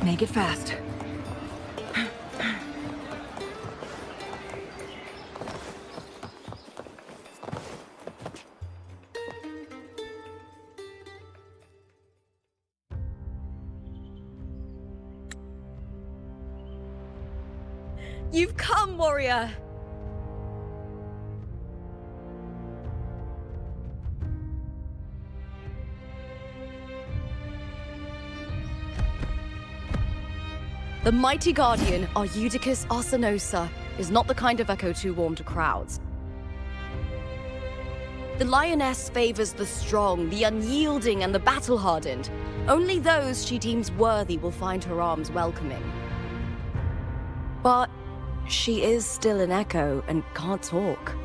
Make it fast. You've come, warrior! The mighty guardian, Arudicus Arsenosa, is not the kind of echo too warm to crowds. The lioness favors the strong, the unyielding, and the battle-hardened. Only those she deems worthy will find her arms welcoming. But she is still an echo and can't talk.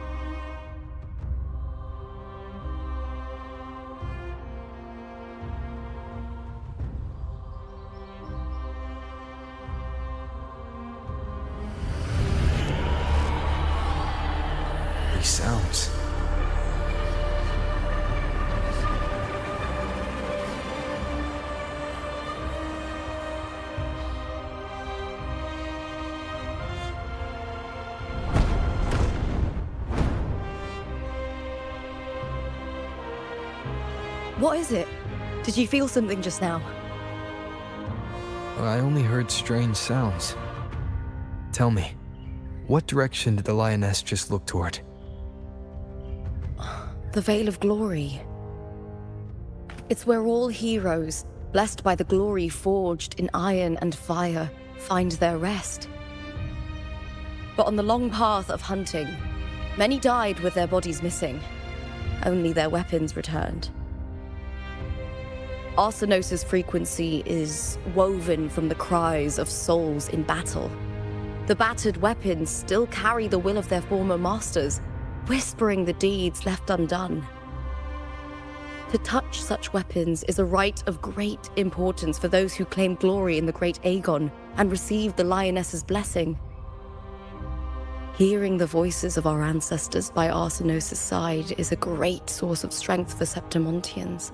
These sounds. What is it? Did you feel something just now? I only heard strange sounds. Tell me, what direction did the lioness just look toward? The Veil of Glory. It's where all heroes, blessed by the glory forged in iron and fire, find their rest. But on the long path of hunting, many died with their bodies missing. Only their weapons returned. Arsenosa's frequency is woven from the cries of souls in battle. The battered weapons still carry the will of their former masters, whispering the deeds left undone. To touch such weapons is a rite of great importance for those who claim glory in the great Aegon and receive the lioness's blessing. Hearing the voices of our ancestors by Arsenosa's side is a great source of strength for Septimontians.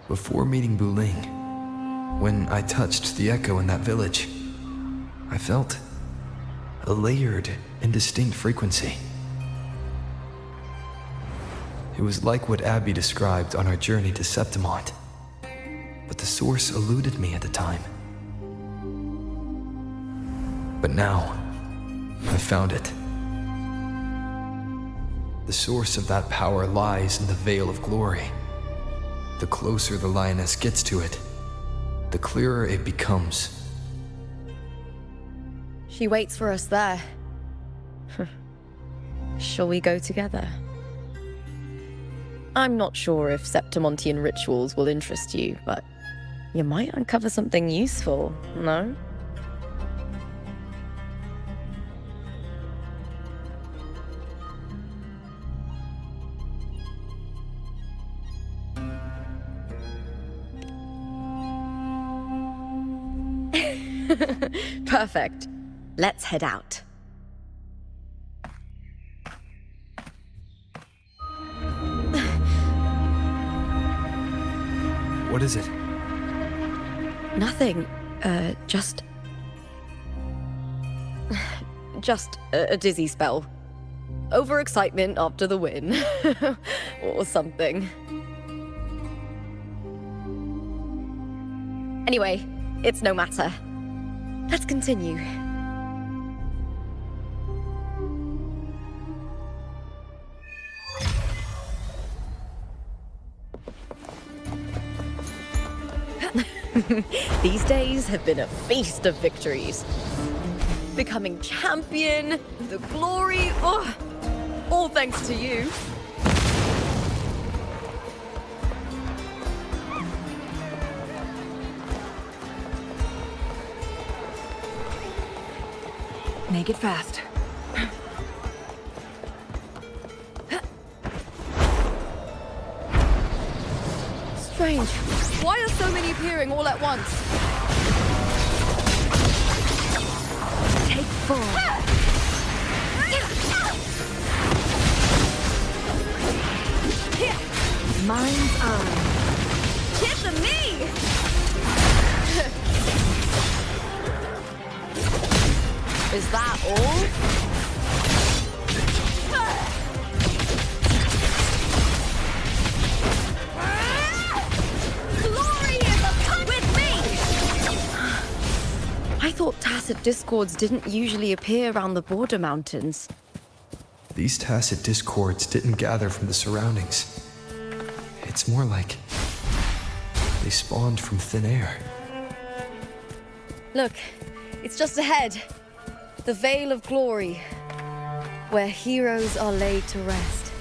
Before meeting Wuthering, when I touched the echo in that village, I felt a layered and distinct frequency. It was like what Abby described on our journey to Septimont, but the source eluded me at the time. But now, I found it. The source of that power lies in the Veil of Glory. The closer the lioness gets to it, the clearer it becomes. She waits for us there. Shall we go together? I'm not sure if Septimontian rituals will interest you, but you might uncover something useful, no? Perfect. Let's head out. What is it? Nothing. Just a dizzy spell. Overexcitement after the win. Or something. Anyway, it's no matter. Let's continue. These days have been a feast of victories. Becoming champion, the glory, all thanks to you. Make it fast. Strange. Why are so many appearing all at once? Take 4. than me! Is that all? Glory is with me! I thought tacit discords didn't usually appear around the border mountains. These tacit discords didn't gather from the surroundings. It's more like they spawned from thin air. Look, it's just ahead. The Vale of Glory, where heroes are laid to rest.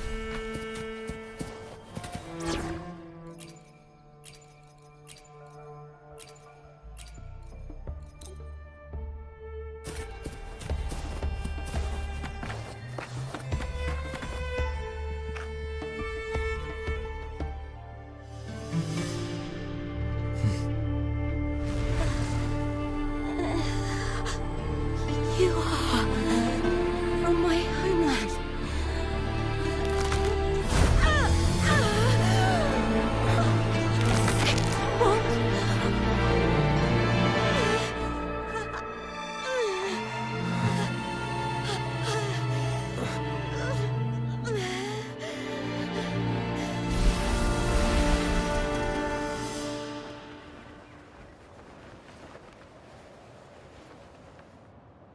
You are from my homeland.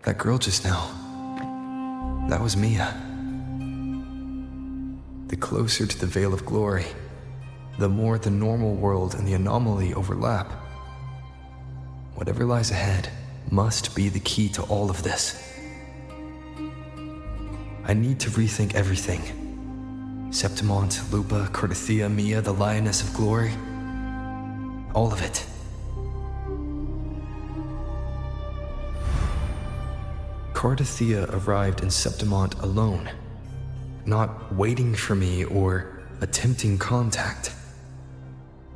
That girl just now, that was Mia. The closer to the Vale of Glory, the more the normal world and the anomaly overlap. Whatever lies ahead must be the key to all of this. I need to rethink everything. Septimont, Lupa, Cardathia, Mia, the Lioness of Glory. All of it. Cardathia arrived in Septimont alone, not waiting for me or attempting contact.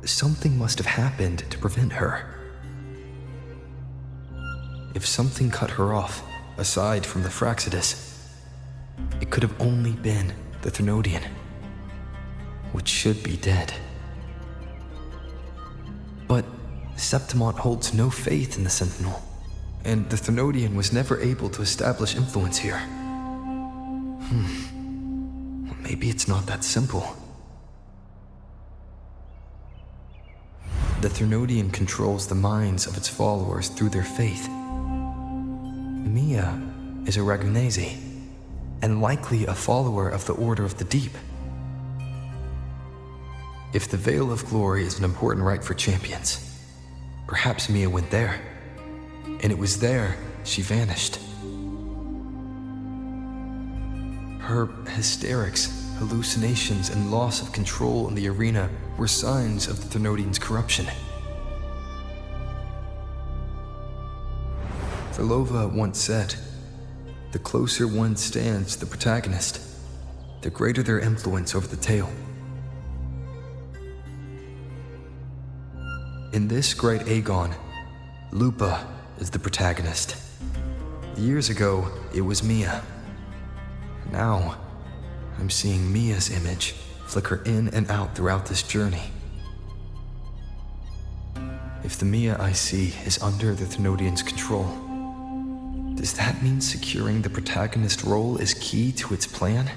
Something must have happened to prevent her. If something cut her off, aside from the Fraxidus, it could have only been the Thenodian, which should be dead. But Septimont holds no faith in the Sentinel, and the Thenodian was never able to establish influence here. Maybe it's not that simple. The Thenodian controls the minds of its followers through their faith. Mia is a Ragunese, and likely a follower of the Order of the Deep. If the Vale of Glory is an important rite for champions, perhaps Mia went there. And it was there she vanished. Her hysterics, hallucinations, and loss of control in the arena were signs of the Thenodian's corruption. Verlova once said, "The closer one stands to the protagonist, the greater their influence over the tale." In this great Aegon, Lupa is the protagonist. Years ago, it was Mia. Now, I'm seeing Mia's image flicker in and out throughout this journey. If the Mia I see is under the Thenodian's control, does that mean securing the protagonist role is key to its plan?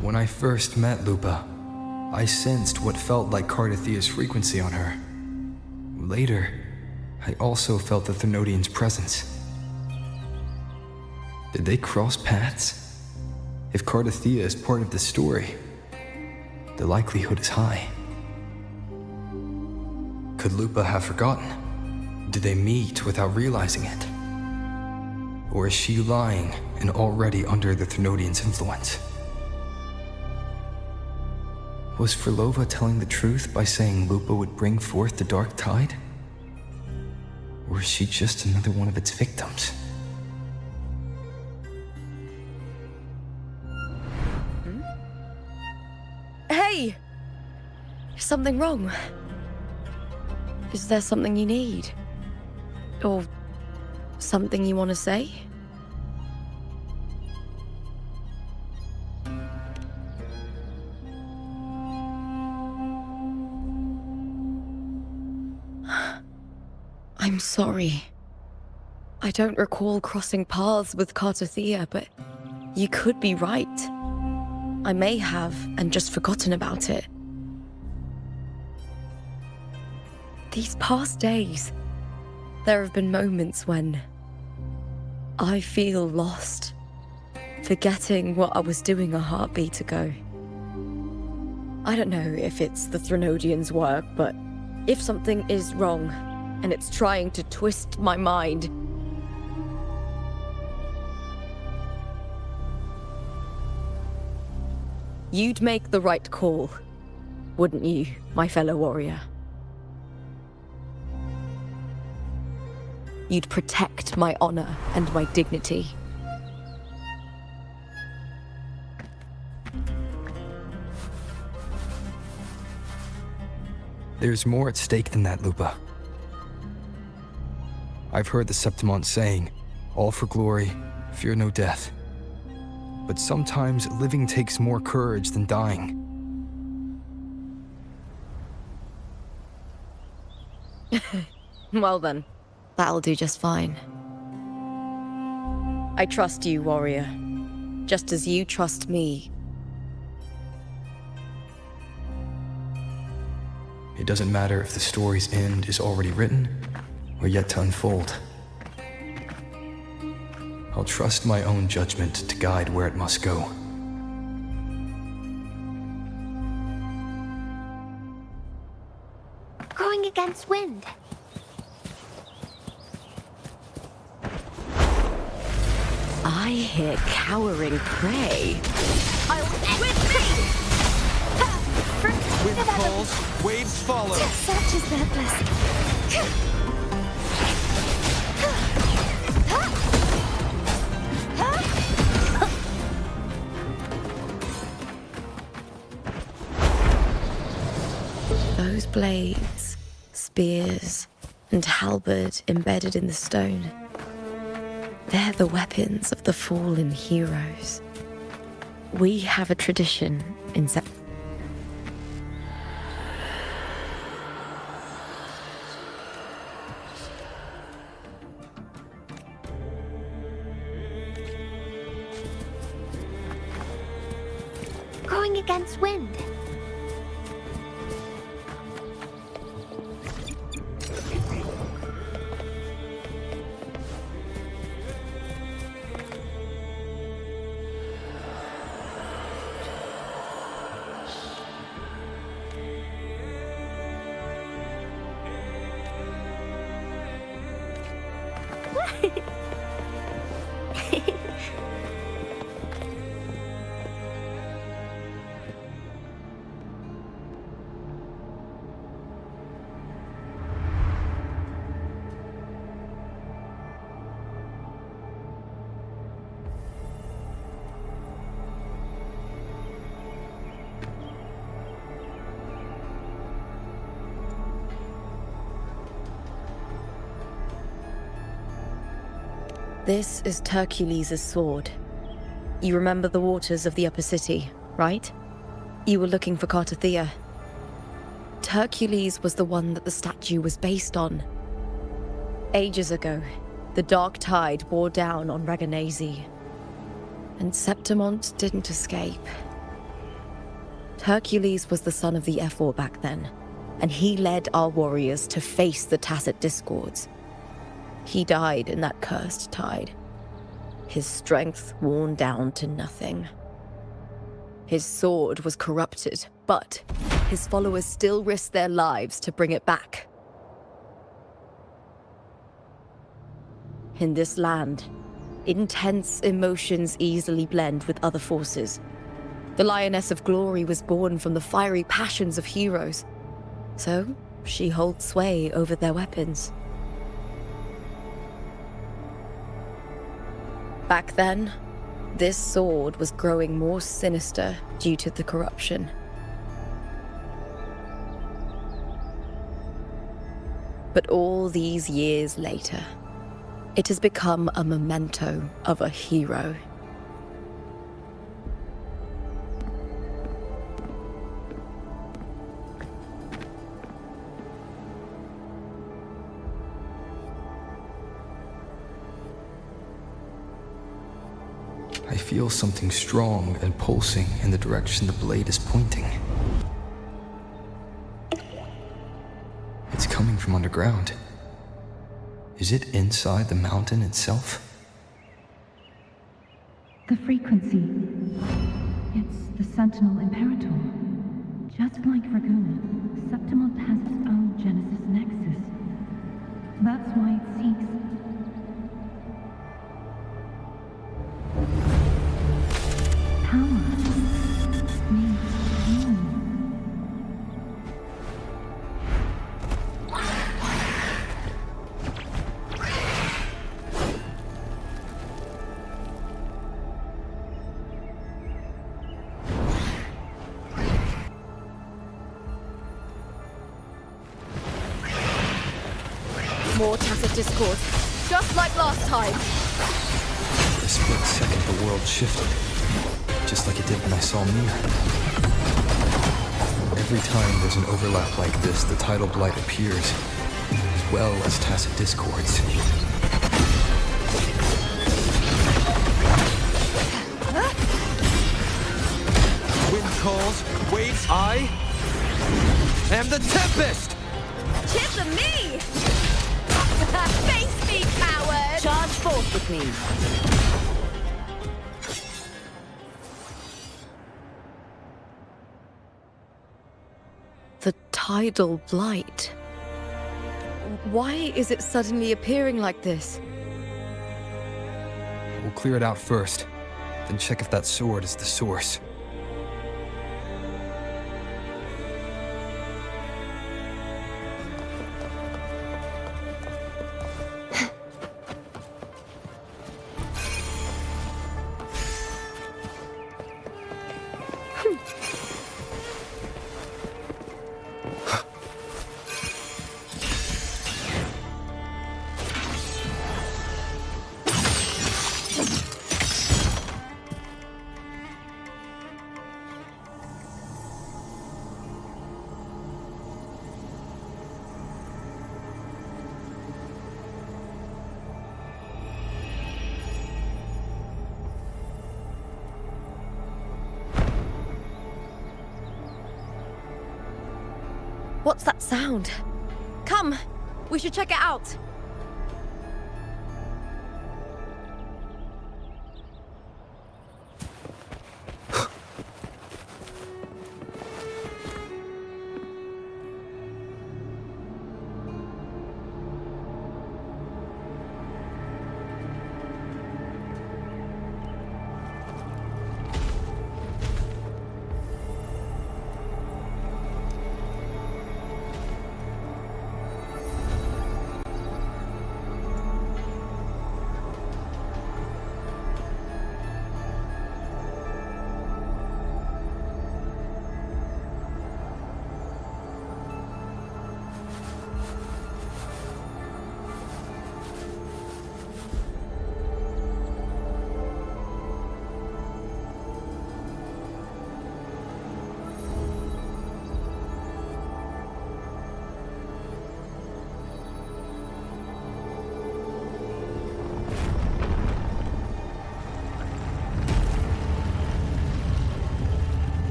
When I first met Lupa, I sensed what felt like Cardathia's frequency on her. Later, I also felt the Thenodian's presence. Did they cross paths? If Cardathia is part of the story, the likelihood is high. Could Lupa have forgotten? Did they meet without realizing it? Or is she lying and already under the Thenodian's influence? Was Verlova telling the truth by saying Lupa would bring forth the dark tide? Or is she just another one of its victims? Hey! Is something wrong? Is there something you need? Or something you want to say? I'm sorry. I don't recall crossing paths with Cartothea, but you could be right. I may have, and just forgotten about it. These past days, there have been moments when I feel lost, forgetting what I was doing a heartbeat ago. I don't know if it's the Threnodians' work, but if something is wrong, and it's trying to twist my mind, you'd make the right call, wouldn't you, my fellow warrior? You'd protect my honor and my dignity. There's more at stake than that, Lupa. I've heard the Septimont saying, all for glory, fear no death. But sometimes living takes more courage than dying. Well then, that'll do just fine. I trust you, warrior, just as you trust me. It doesn't matter if the story's end is already written or yet to unfold. I'll trust my own judgment to guide where it must go. Going against wind. I hear cowering prey. With me! Wind calls, waves follow. Such is their blessing. Those blades, spears, and halberd embedded in the stone. They're the weapons of the fallen heroes. We have a tradition in Going against wind. This is Hercules' sword. You remember the waters of the upper city, right? You were looking for Cartothea. Hercules was the one that the statue was based on. Ages ago, the dark tide bore down on Reganese, and Septimont didn't escape. Hercules was the son of the Ephor back then, and he led our warriors to face the Tacit Discords. He died in that cursed tide, his strength worn down to nothing. His sword was corrupted, but his followers still risked their lives to bring it back. In this land, intense emotions easily blend with other forces. The Lioness of Glory was born from the fiery passions of heroes, so she holds sway over their weapons. Back then, this sword was growing more sinister due to the corruption. But all these years later, it has become a memento of a hero. feel something strong and pulsing in the direction the blade is pointing. It's coming from underground. Is it inside the mountain itself? The frequency. It's the Sentinel Imperator. Just like Dragoon, Septimont has its own Genesis Nexus. That's why it seeks... power. Means healing. More tacit discord, just like last time. For a split second, the world shifted, just like it did when I saw Mia. Every time there's an overlap like this, the tidal blight appears, as well as tacit discords. Wind calls, waves. I am the Tempest! Cheers to me! Face me, coward! Charge forth with me. The tidal blight. Why is it suddenly appearing like this? We'll clear it out first, then check if that sword is the source. What's that sound? Come, we should check it out.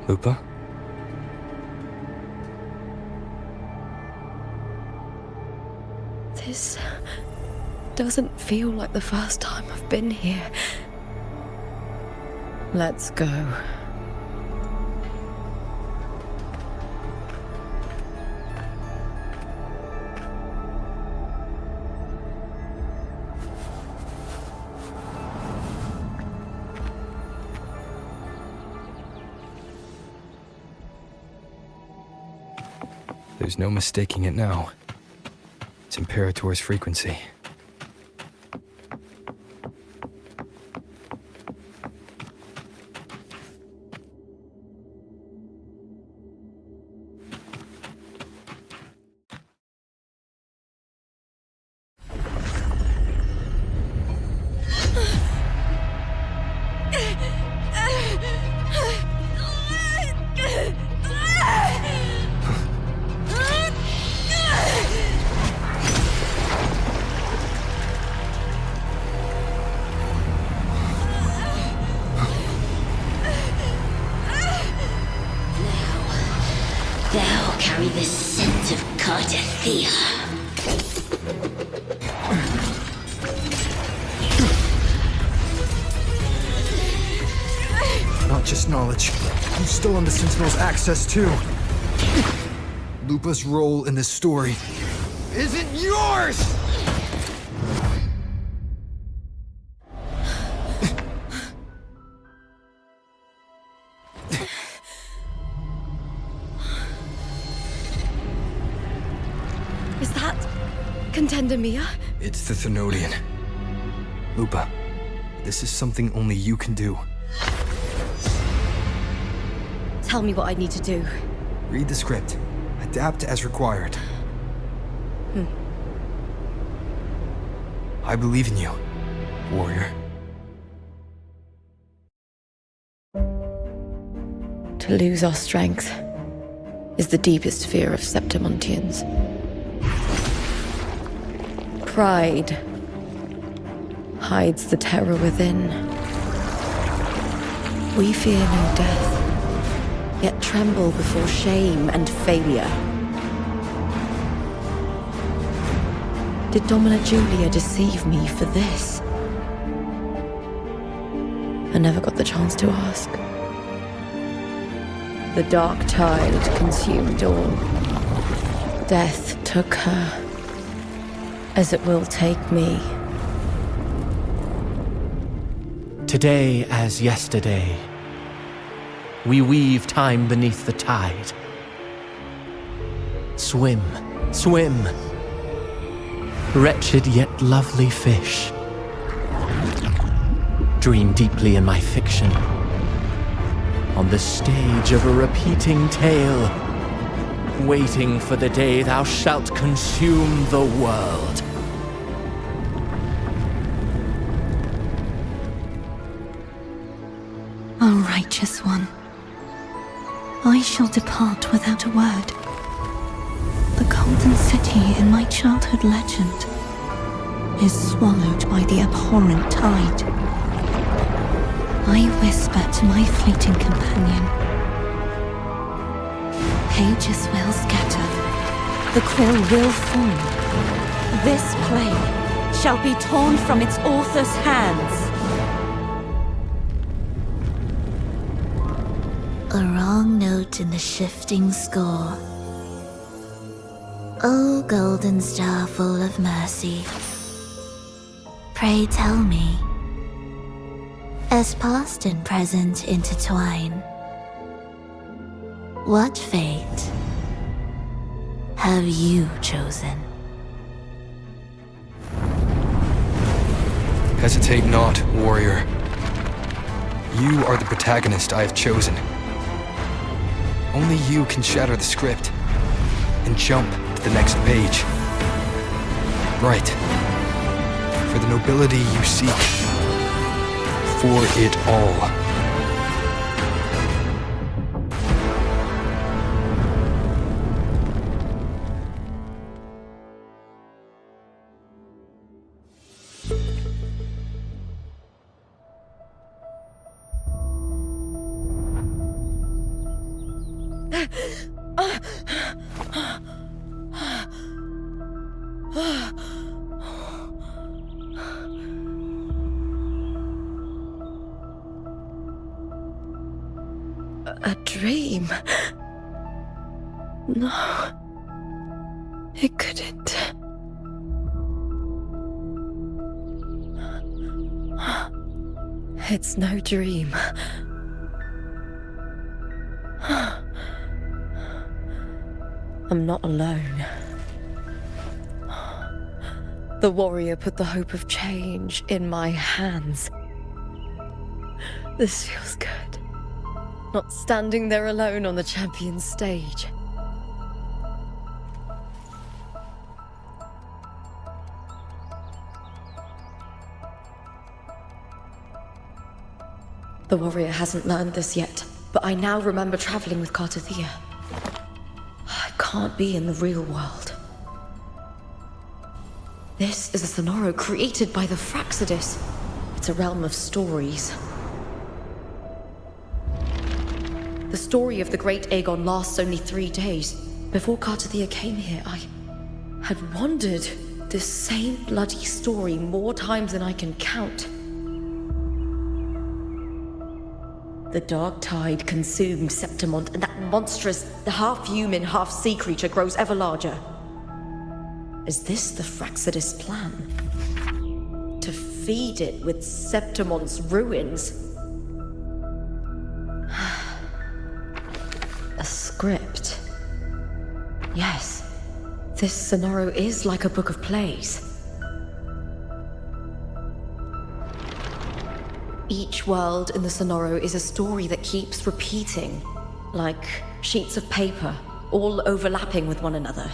Lupa? This doesn't feel like the first time I've been here. Let's go. There's no mistaking it now. It's Imperator's frequency. carry the scent of Cardathia. Not just knowledge. You've stolen the Sentinel's access too. Lupa's role in this story isn't yours! Is that Contender Mia? It's the Thenodian. Lupa, this is something only you can do. Tell me what I need to do. Read the script. Adapt as required. I believe in you, warrior. To lose our strength is the deepest fear of Septimontians. Pride hides the terror within. We fear no death, yet tremble before shame and failure. Did Domina Julia deceive me for this? I never got the chance to ask. The dark tide consumed all. Death took her, as it will take me. Today as yesterday, we weave time beneath the tide. Swim, swim, wretched yet lovely fish. Dream deeply in my fiction, on the stage of a repeating tale, waiting for the day thou shalt consume the world. O righteous one, I shall depart without a word. The golden city in my childhood legend is swallowed by the abhorrent tide. I whisper to my fleeting companion. Pages will scatter, the quill will form. This play shall be torn from its author's hands. A wrong note in the shifting score. O golden star full of mercy, pray tell me, as past and present intertwine, what fate have you chosen? Hesitate not, warrior. You are the protagonist I have chosen. Only you can shatter the script and jump to the next page. Right. For the nobility you seek. For it all. A dream? No. It couldn't. It's no dream. I'm not alone. The warrior put the hope of change in my hands. This feels good. Not standing there alone on the champion's stage. The warrior hasn't learned this yet, but I now remember traveling with Cardathia. I can't be in the real world. This is a Sonoro created by the Fraxidus. It's a realm of stories. The story of the great Aegon lasts only 3 days, Before Cartathea came here, I had wandered this same bloody story more times than I can count. The dark tide consumed Septimont, and that monstrous, half-human, half-sea creature grows ever larger. Is this the Fraxidus plan? To feed it with Septimont's ruins? A script. Yes, this Sonoro is like a book of plays. Each world in the Sonoro is a story that keeps repeating, like sheets of paper, all overlapping with one another.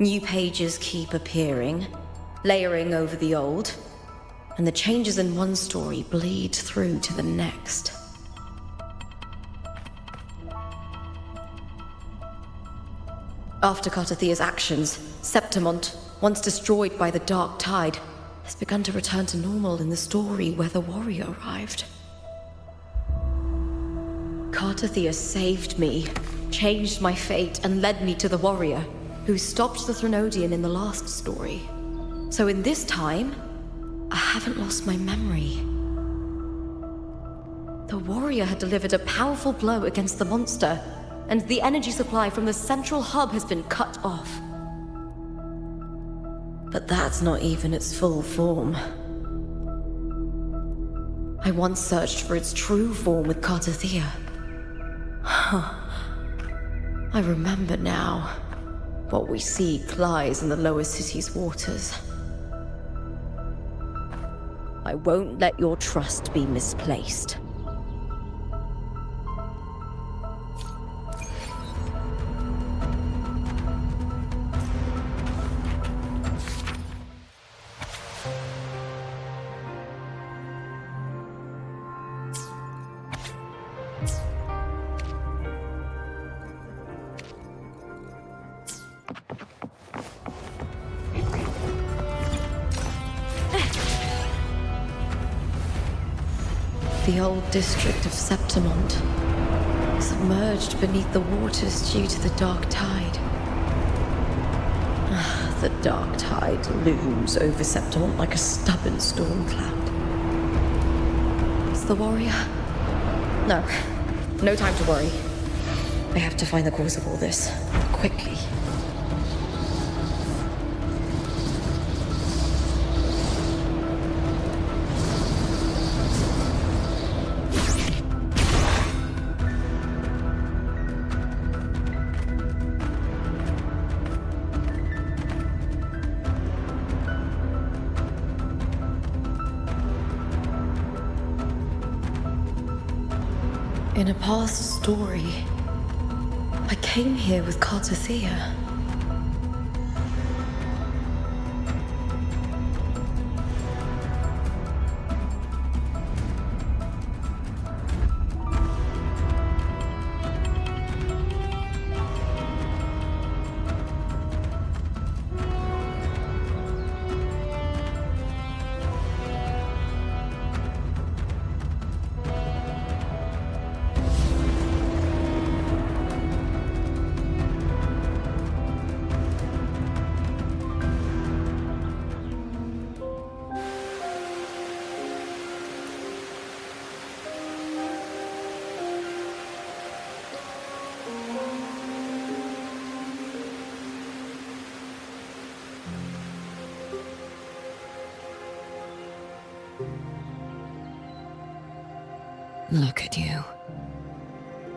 New pages keep appearing, layering over the old, and the changes in one story bleed through to the next. After Cartathea's actions, Septimont, once destroyed by the dark tide, has begun to return to normal in the story where the warrior arrived. Cartathea saved me, changed my fate, and led me to the warrior, who stopped the Threnodian in the last story. So in this time, I haven't lost my memory. The warrior had delivered a powerful blow against the monster, and the energy supply from the central hub has been cut off. But that's not even its full form. I once searched for its true form with Cartathea. I remember now. What we see lies in the lower city's waters. I won't let your trust be misplaced. The old district of Septimont, submerged beneath the waters due to the dark tide. The dark tide looms over Septimont like a stubborn storm cloud. Is the warrior? No. No time to worry. I have to find the cause of all this, quickly. In a past story, I came here with Cartathea. Look at you.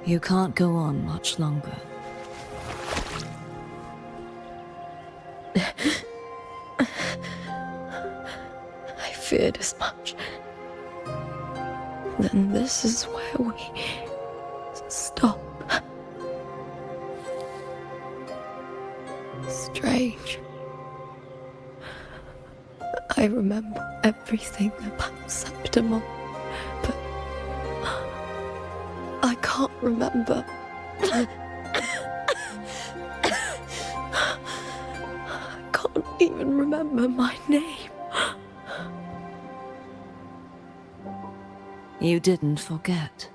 You can't go on much longer. I feared as much. Then this is where we stop. Strange. I remember everything about Septimont, but I can't remember. I can't even remember my name. You didn't forget.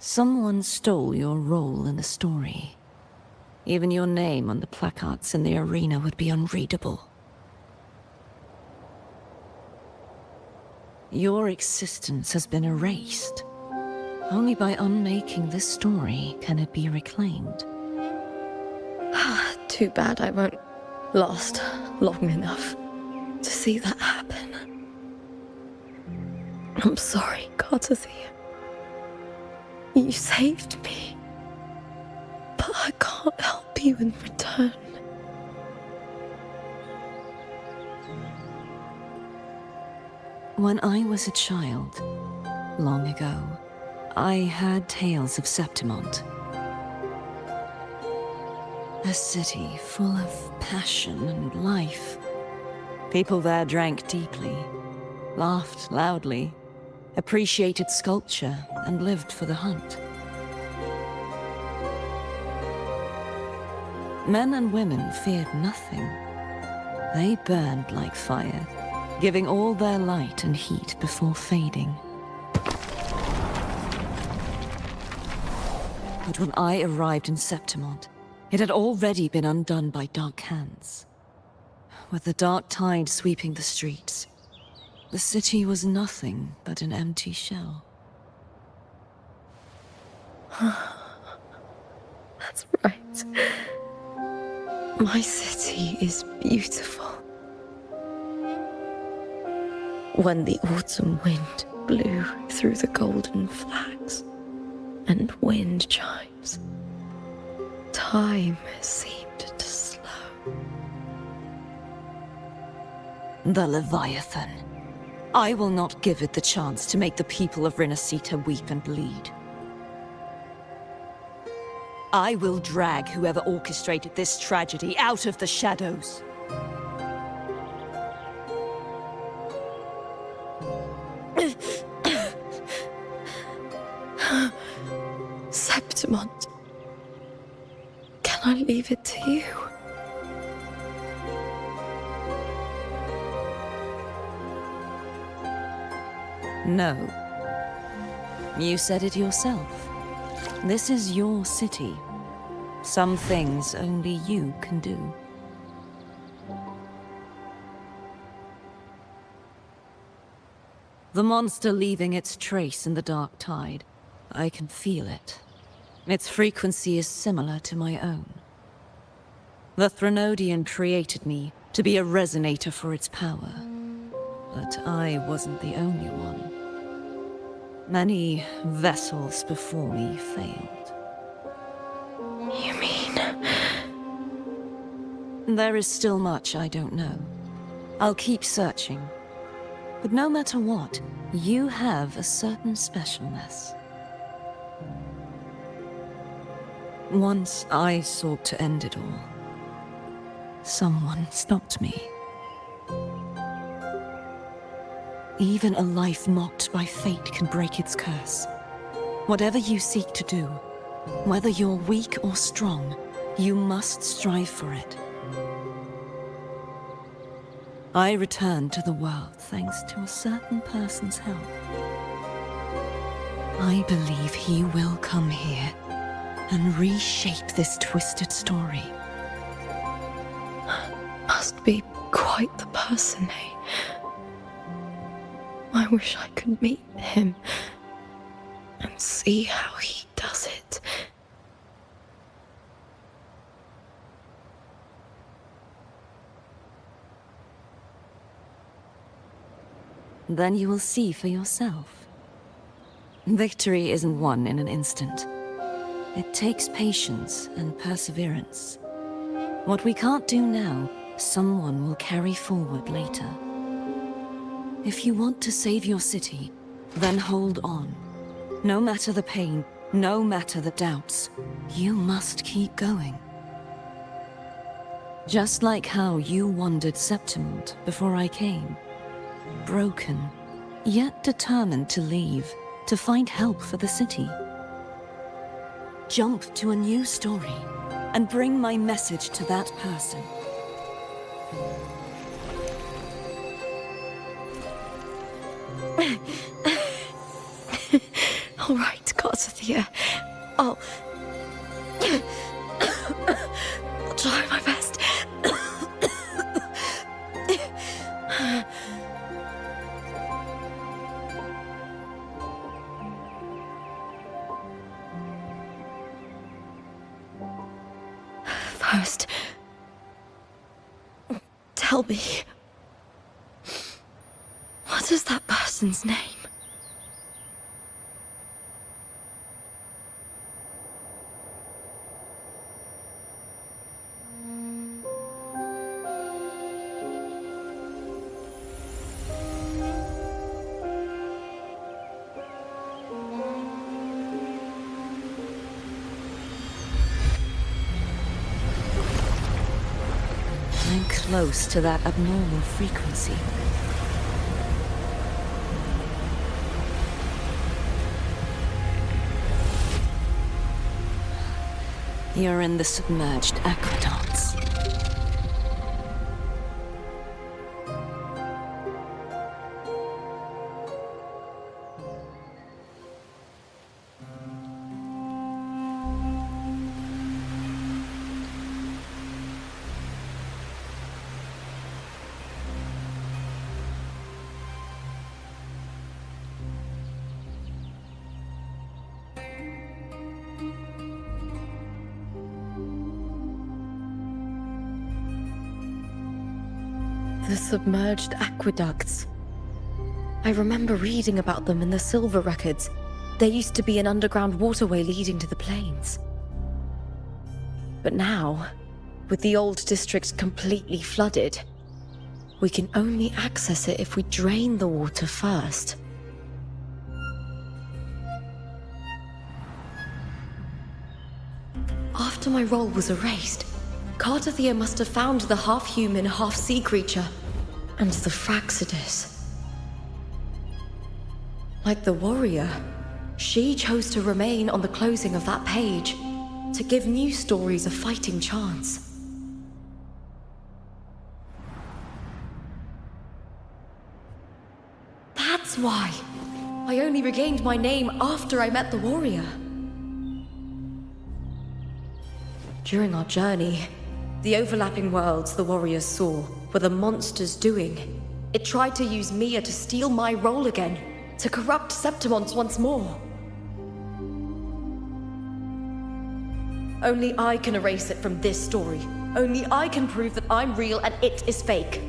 Someone stole your role in the story. Even your name on the placards in the arena would be unreadable. Your existence has been erased. Only by unmaking this story can it be reclaimed. Too bad I won't last long enough to see that happen. I'm sorry, Courtesy. You saved me. But I can't help you in return. When I was a child, long ago, I heard tales of Septimont. A city full of passion and life. People there drank deeply, laughed loudly, appreciated sculpture, and lived for the hunt. Men and women feared nothing. They burned like fire, giving all their light and heat before fading. But when I arrived in Septimont, it had already been undone by dark hands. With the dark tide sweeping the streets, the city was nothing but an empty shell. That's right. My city is beautiful. When the autumn wind blew through the golden flags and wind chimes, time seemed to slow. The Leviathan. I will not give it the chance to make the people of Rinacita weep and bleed. I will drag whoever orchestrated this tragedy out of the shadows. Septimont, can I leave it to you? No. You said it yourself. This is your city. Some things only you can do. The monster leaving its trace in the dark tide. I can feel it. Its frequency is similar to my own. The Threnodian created me to be a resonator for its power. But I wasn't the only one. Many vessels before me failed. You mean? There is still much I don't know. I'll keep searching. But no matter what, you have a certain specialness. Once I sought to end it all. Someone stopped me. Even a life mocked by fate can break its curse. Whatever you seek to do, whether you're weak or strong, you must strive for it. I returned to the world thanks to a certain person's help. I believe he will come here and reshape this twisted story. Must be quite the person, eh? I wish I could meet him and see how he does it. Then you will see for yourself. Victory isn't won in an instant. It takes patience and perseverance. What we can't do now, someone will carry forward later. If you want to save your city, then hold on. No matter the pain, no matter the doubts, you must keep going. Just like how you wandered Septimont before I came. Broken, yet determined to leave, to find help for the city. Jump to a new story, and bring my message to that person. All right, Garcia. I'll try my best. First, tell me, what is that person's name? I'm close to that abnormal frequency. You're in the submerged aqueducts. The submerged aqueducts. I remember reading about them in the Silver records. There used to be an underground waterway leading to the plains. But now, with the old district completely flooded, we can only access it if we drain the water first. After my role was erased, Cartathea must have found the half-human, half-sea creature, and the Fraxidus. Like the warrior, she chose to remain on the closing of that page, to give new stories a fighting chance. That's why I only regained my name after I met the warrior. During our journey, the overlapping worlds the warriors saw were the monsters doing. It tried to use Mia to steal my role again, to corrupt Septimons once more. Only I can erase it from this story. Only I can prove that I'm real and it is fake.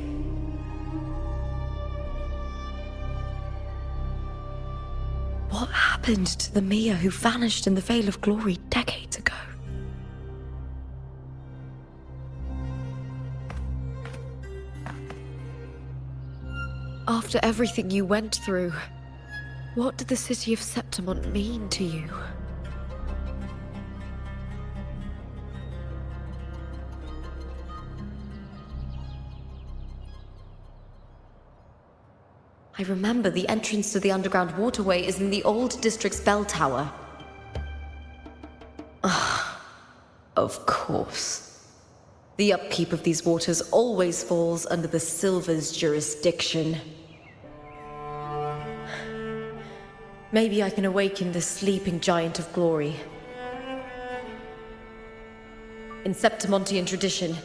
What happened to the Mia who vanished in the Veil of Glory decades ago? After everything you went through, what did the city of Septimon mean to you? I remember the entrance to the underground waterway is in the old district's bell tower. Of course. The upkeep of these waters always falls under the Silver's jurisdiction. Maybe I can awaken the sleeping giant of glory. In Septimontian tradition,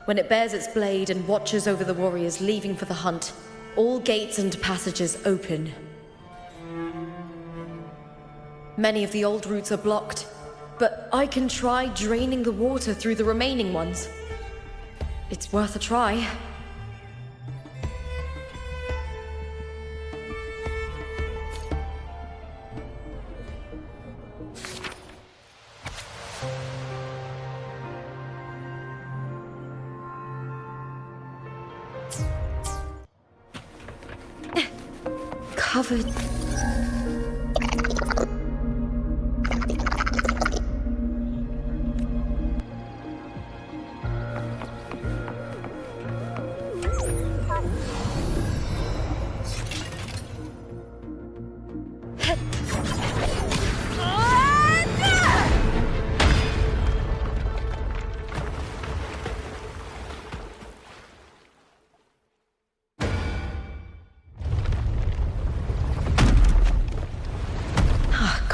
when it bears its blade and watches over the warriors leaving for the hunt, all gates and passages open. Many of the old routes are blocked, but I can try draining the water through the remaining ones. It's worth a try. Covered.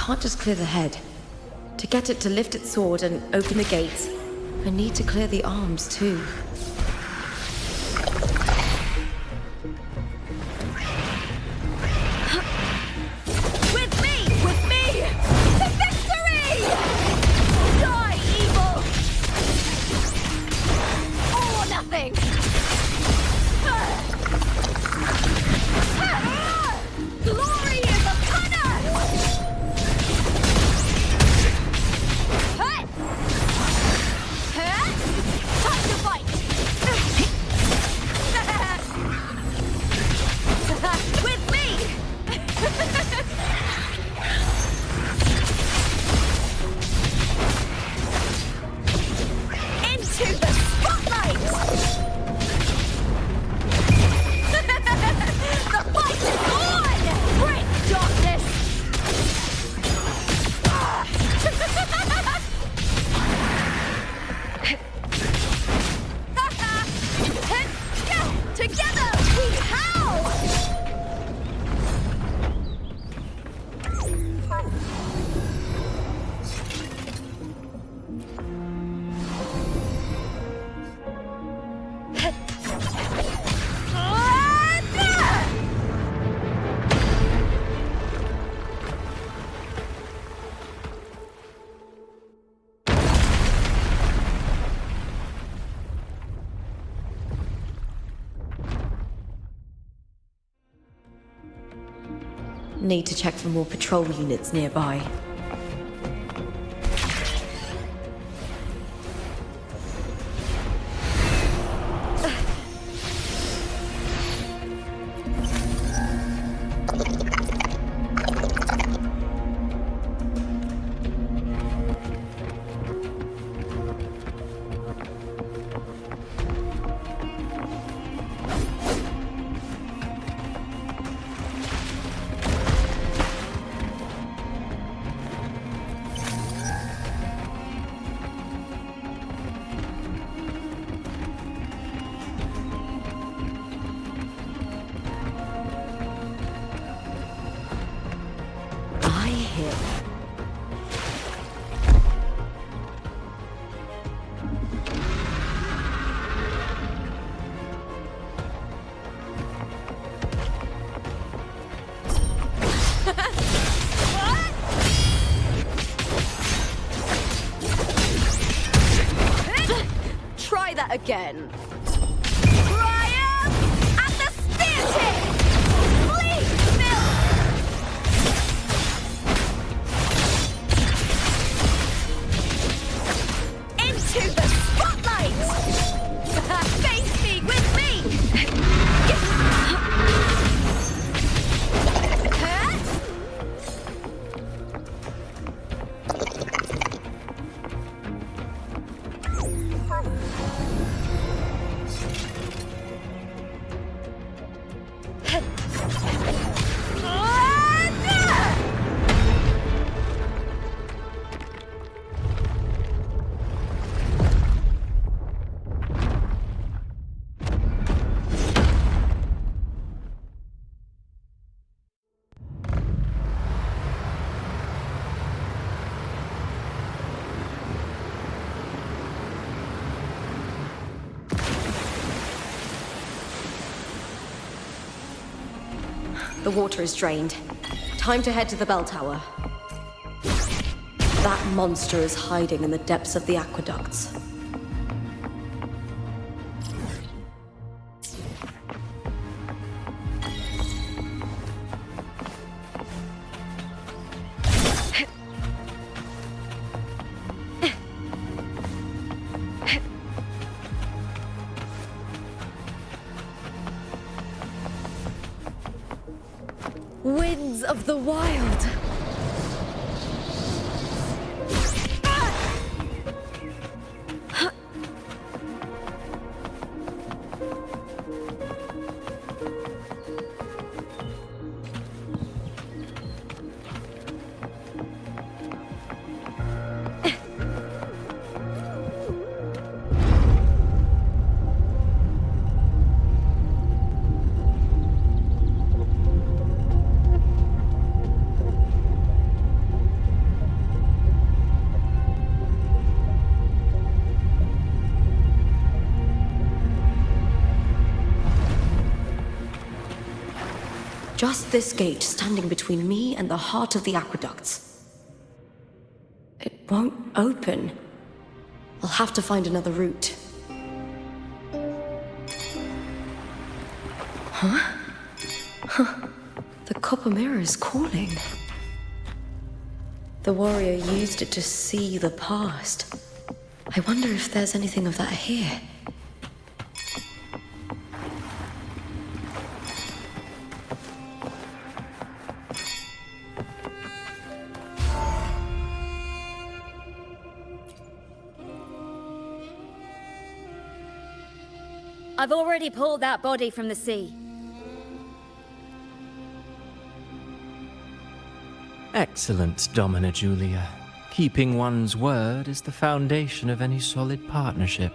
can't just clear the head. To get it to lift its sword and open the gates, I need to clear the arms too. With me! To victory! Die, evil! All or nothing! Glory is upon us! Time to fight! With me! Into the spotlight! The fight is on! Break darkness! Together we howl! Need to check for more patrol units nearby. Try that again. Triumph at the spear tip! Please, Bill! Into the spotlight! Face me with me! The water is drained. Time to head to the bell tower. That monster is hiding in the depths of the aqueducts. Winds of the wild! Just this gate standing between me and the heart of the aqueducts. It won't open. I'll have to find another route. The copper mirror is calling. The warrior used it to see the past. I wonder if there's anything of that here. I've already pulled that body from the sea. Excellent, Domina Julia. Keeping one's word is the foundation of any solid partnership.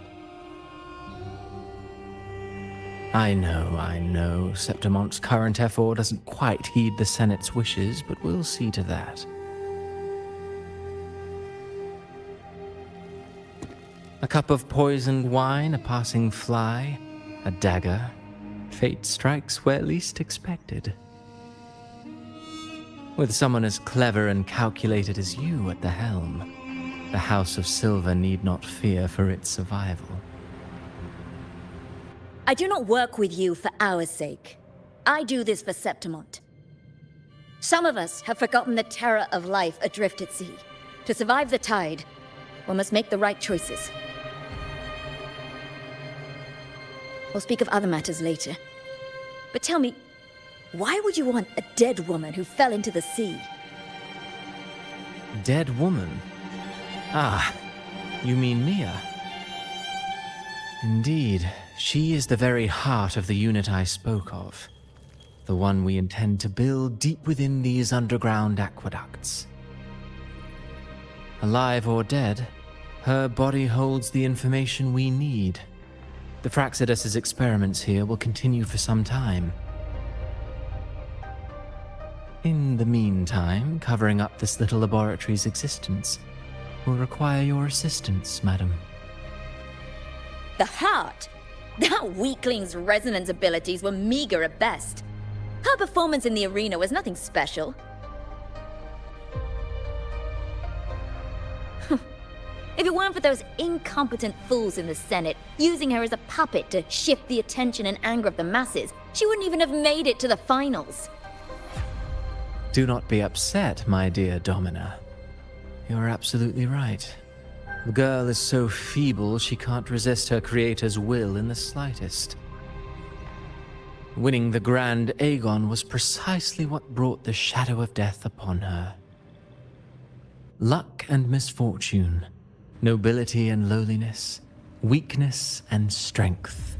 I know, Septimonte's current effort doesn't quite heed the Senate's wishes, but we'll see to that. A cup of poisoned wine, a passing fly, a dagger. Fate strikes where least expected. With someone as clever and calculated as you at the helm, the House of Silver need not fear for its survival. I do not work with you for our sake. I do this for Septimonte. Some of us have forgotten the terror of life adrift at sea. To survive the tide, one must make the right choices. We'll speak of other matters later. But tell me, why would you want a dead woman who fell into the sea? Dead woman? Ah, you mean Mia? Indeed, she is the very heart of the unit I spoke of. The one we intend to build deep within these underground aqueducts. Alive or dead, her body holds the information we need. The Fraxidus's experiments here will continue for some time. In the meantime, covering up this little laboratory's existence will require your assistance, madam. The heart? That weakling's resonance abilities were meager at best. Her performance in the arena was nothing special. If it weren't for those incompetent fools in the Senate using her as a puppet to shift the attention and anger of the masses, she wouldn't even have made it to the finals. Do not be upset, my dear Domina. You're absolutely right. The girl is so feeble she can't resist her creator's will in the slightest. Winning the Grand Aegon was precisely what brought the shadow of death upon her. Luck and misfortune, nobility and lowliness, weakness and strength.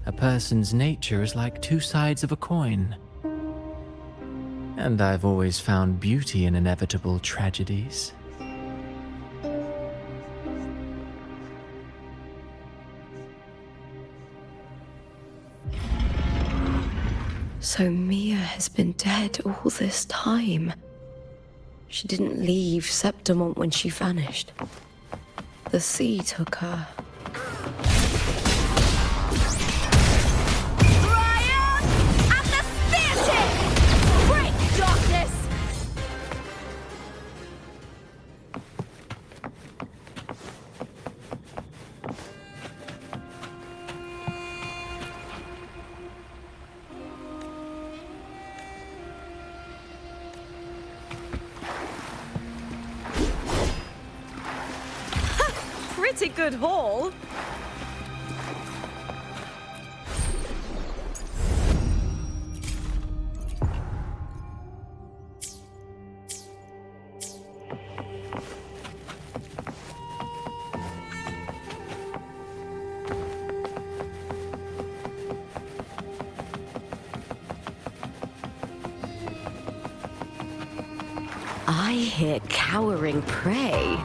A person's nature is like two sides of a coin. And I've always found beauty in inevitable tragedies. So Mia has been dead all this time. She didn't leave Septimonte when she vanished. The sea took her. Ryan! At the theater! Break darkness! Pretty good haul. I hear cowering prey.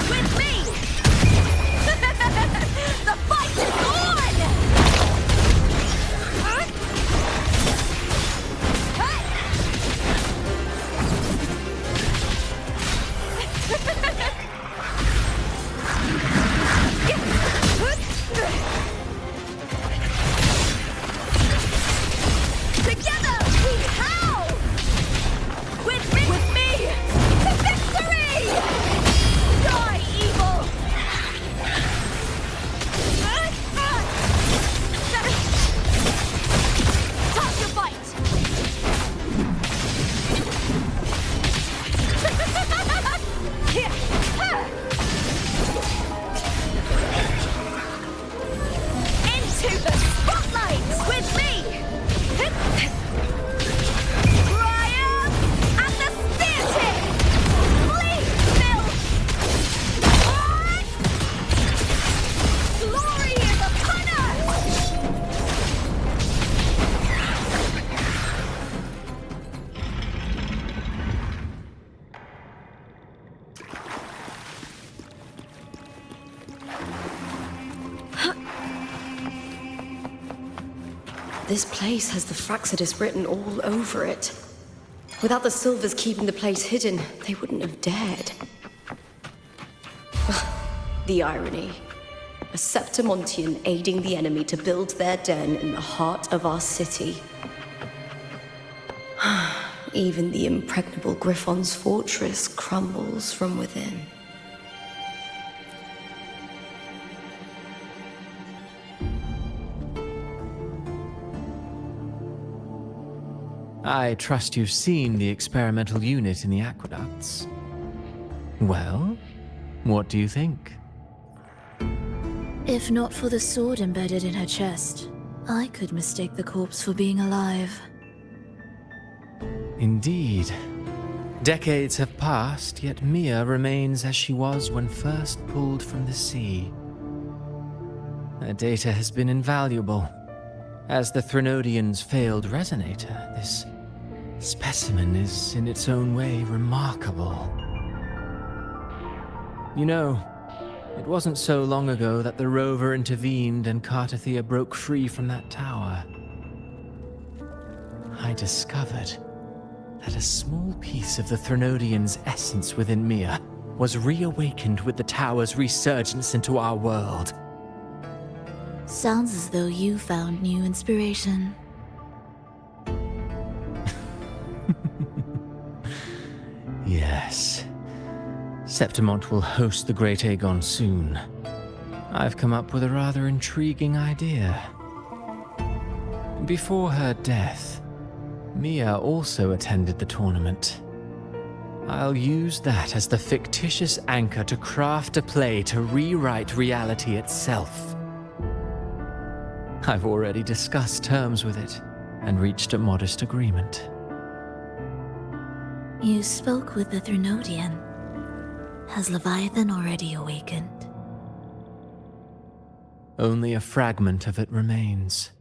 With me! The fight is on! This place has the Fraxidus written all over it. Without the Silvers keeping the place hidden, they wouldn't have dared. The irony. A Septimontian aiding the enemy to build their den in the heart of our city. Even the impregnable Griffon's fortress crumbles from within. I trust you've seen the experimental unit in the aqueducts. Well, what do you think? If not for the sword embedded in her chest, I could mistake the corpse for being alive. Indeed. Decades have passed, yet Mia remains as she was when first pulled from the sea. Her data has been invaluable. As the Threnodian's failed resonator, this specimen is in its own way remarkable. You know, it wasn't so long ago that the rover intervened and Cartathea broke free from that tower. I discovered that a small piece of the Threnodian's essence within Mia was reawakened with the tower's resurgence into our world. Sounds as though you found new inspiration. Yes. Septimont will host the Great Aegon soon. I've come up with a rather intriguing idea. Before her death, Mia also attended the tournament. I'll use that as the fictitious anchor to craft a play to rewrite reality itself. I've already discussed terms with it and reached a modest agreement. You spoke with the Threnodian. Has Leviathan already awakened? Only a fragment of it remains.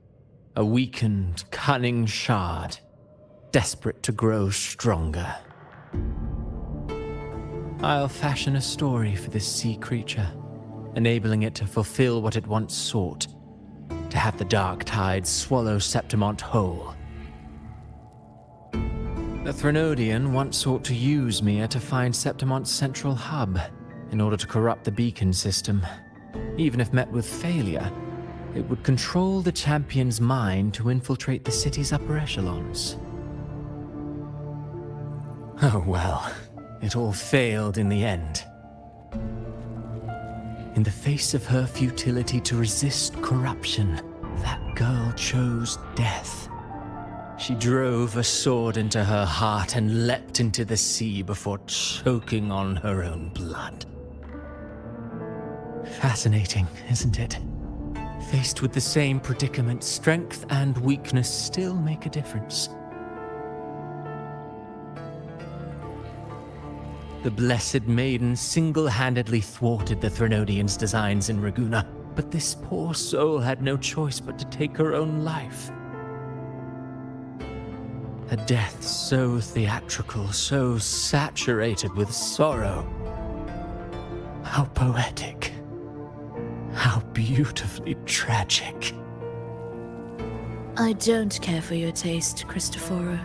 A weakened, cunning shard, desperate to grow stronger. I'll fashion a story for this sea creature, enabling it to fulfill what it once sought, to have the dark tide swallow Septimont whole. The Threnodian once sought to use Mia to find Septimont's central hub in order to corrupt the beacon system. Even if met with failure, it would control the champion's mind to infiltrate the city's upper echelons. Oh well, it all failed in the end. In the face of her futility to resist corruption, that girl chose death. She drove a sword into her heart and leapt into the sea before choking on her own blood. Fascinating, isn't it? Faced with the same predicament, strength and weakness still make a difference. The Blessed Maiden single-handedly thwarted the Threnodian's designs in Raguna, but this poor soul had no choice but to take her own life. A death so theatrical, so saturated with sorrow. How poetic. How beautifully tragic. I don't care for your taste, Cristoforo.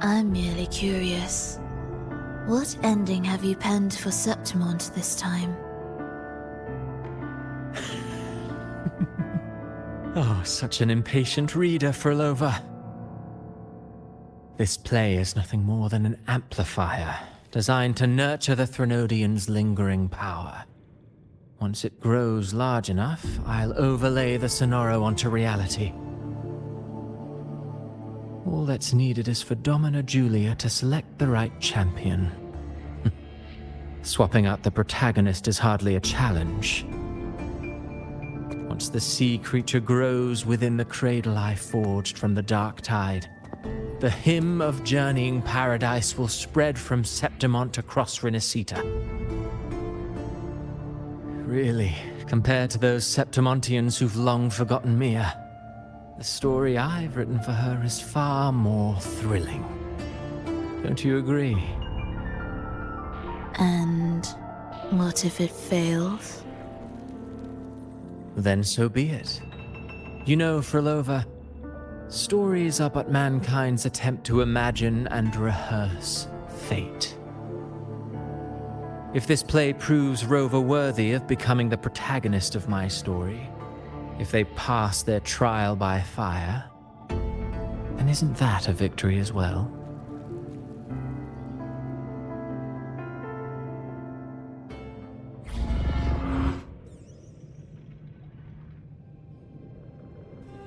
I'm merely curious. What ending have you penned for Septimont this time? Oh, such an impatient reader, Frolova. This play is nothing more than an amplifier, designed to nurture the Threnodian's lingering power. Once it grows large enough, I'll overlay the Sonoro onto reality. All that's needed is for Domina Julia to select the right champion. Swapping out the protagonist is hardly a challenge. Once the sea creature grows within the cradle I forged from the dark tide, the hymn of journeying paradise will spread from Septimont across Rinacita. Really, compared to those Septimontians who've long forgotten Mia, the story I've written for her is far more thrilling. Don't you agree? And what if it fails? Then so be it. You know, Frolova, stories are but mankind's attempt to imagine and rehearse fate. If this play proves Rover worthy of becoming the protagonist of my story, if they pass their trial by fire, then isn't that a victory as well?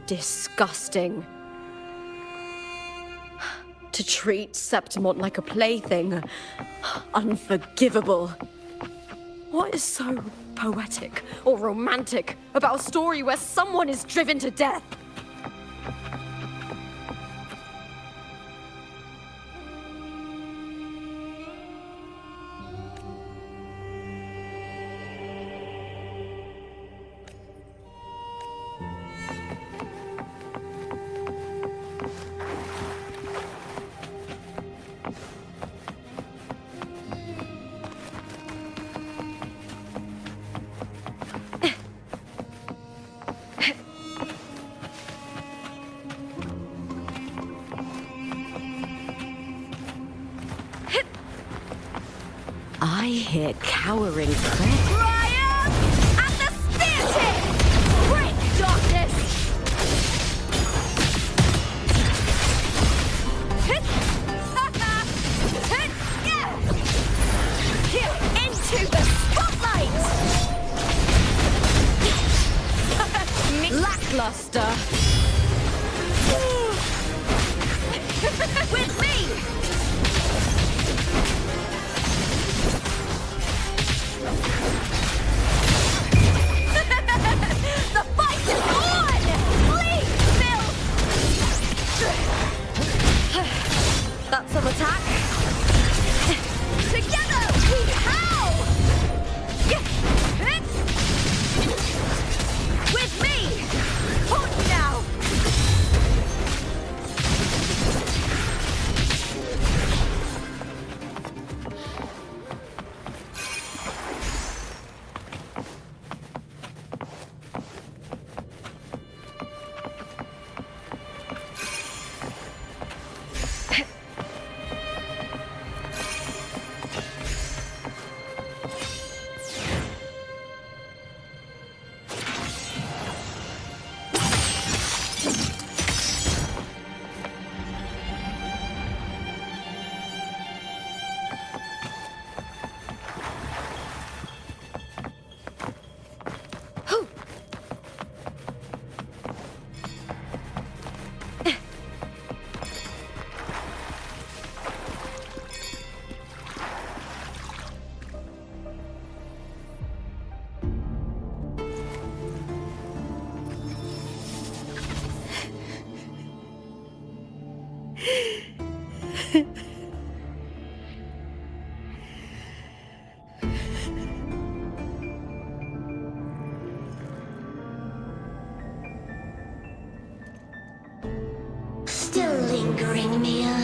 Disgusting. To treat Septimont like a plaything. Unforgivable. What is so poetic or romantic about a story where someone is driven to death? I hear cowering prayer. Triumph at the spear tip! Break darkness! Into the spotlight! Lackluster. With me! The fight is on! Please, Bill! That's some attack. Together we howl! With me! Hold now! Still lingering, Mia.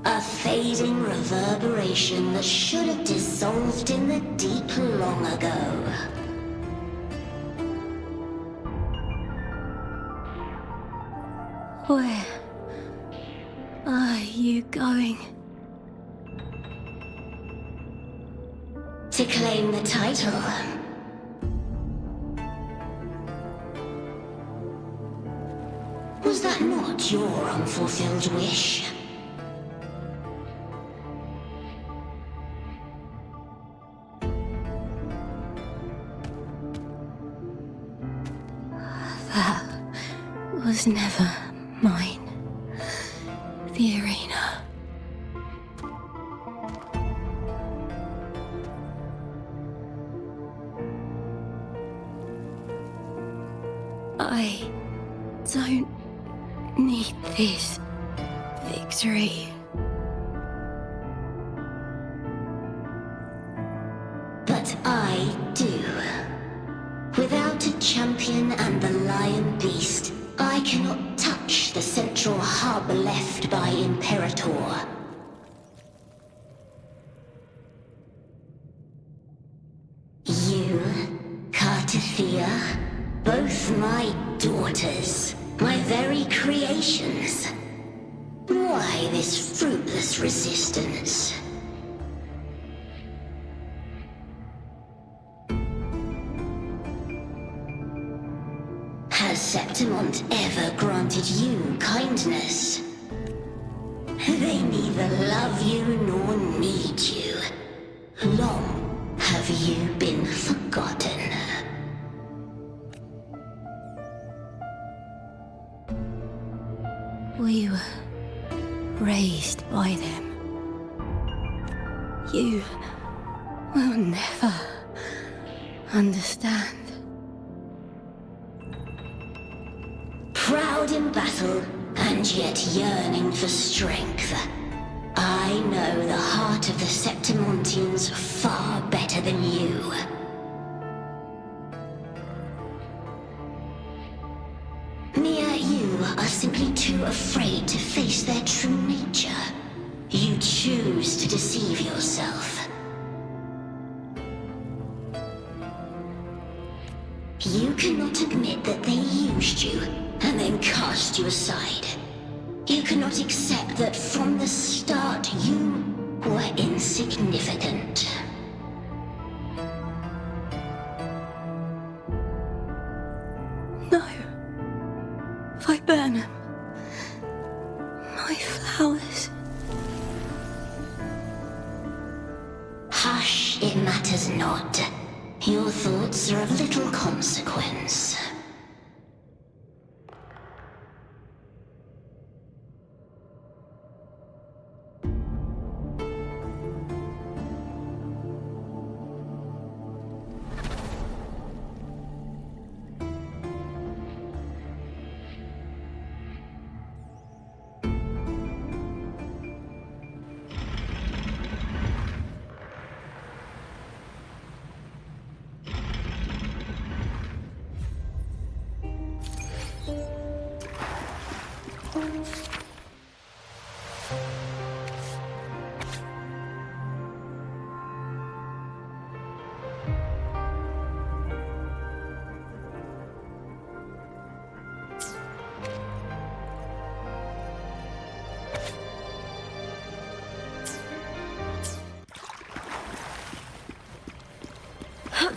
A fading reverberation that should have dissolved in the deep long ago. Where are you going? To claim the title. Was that not your unfulfilled wish? That was never mine. The arena. I don't need this victory. But I do. Without a champion and the lion beast, I cannot touch the central hub left by Imperator. Both my daughters, my very creations. Why this fruitless resistance? Has Septimont ever granted you kindness? They neither love you nor need you. Long have you been forgotten. We were raised by them. You will never understand. Proud in battle, and yet yearning for strength. I know the heart of the Septimontians far better than you. Mia, you are simply too afraid to face their true nature. You choose to deceive yourself. You cannot admit that they used you and then cast you aside. You cannot accept that from the start you were insignificant. No. Viburnum. My flowers. Hush, it matters not. Your thoughts are of little consequence.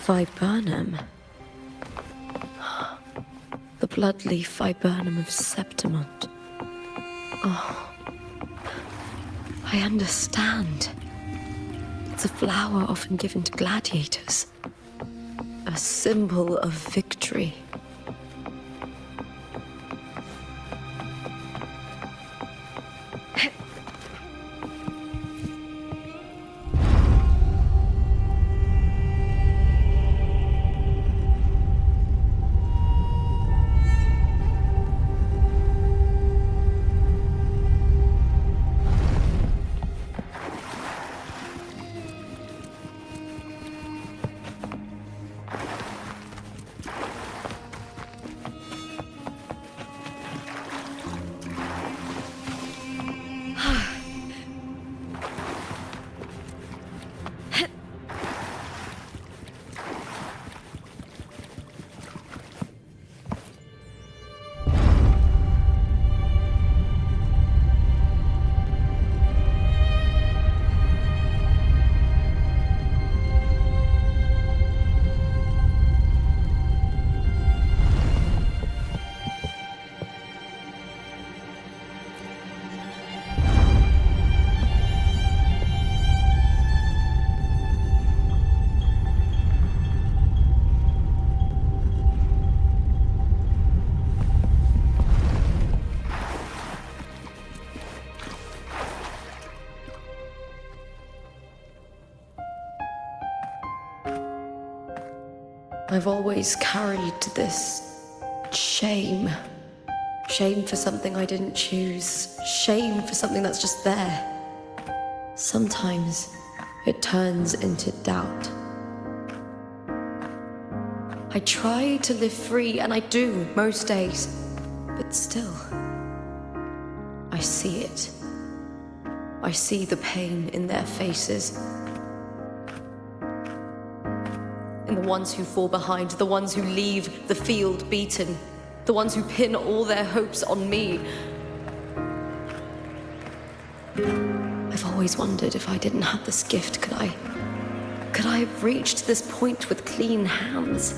Viburnum. The bloodleaf viburnum of Septimont. Oh, I understand. It's a flower often given to gladiators. A symbol of victory. I've always carried this shame. Shame for something I didn't choose. Shame for something that's just there. Sometimes it turns into doubt. I try to live free, and I do most days. But still, I see it. I see the pain in their faces. In the ones who fall behind, the ones who leave the field beaten, the ones who pin all their hopes on me. I've always wondered if I didn't have this gift, could I have reached this point with clean hands?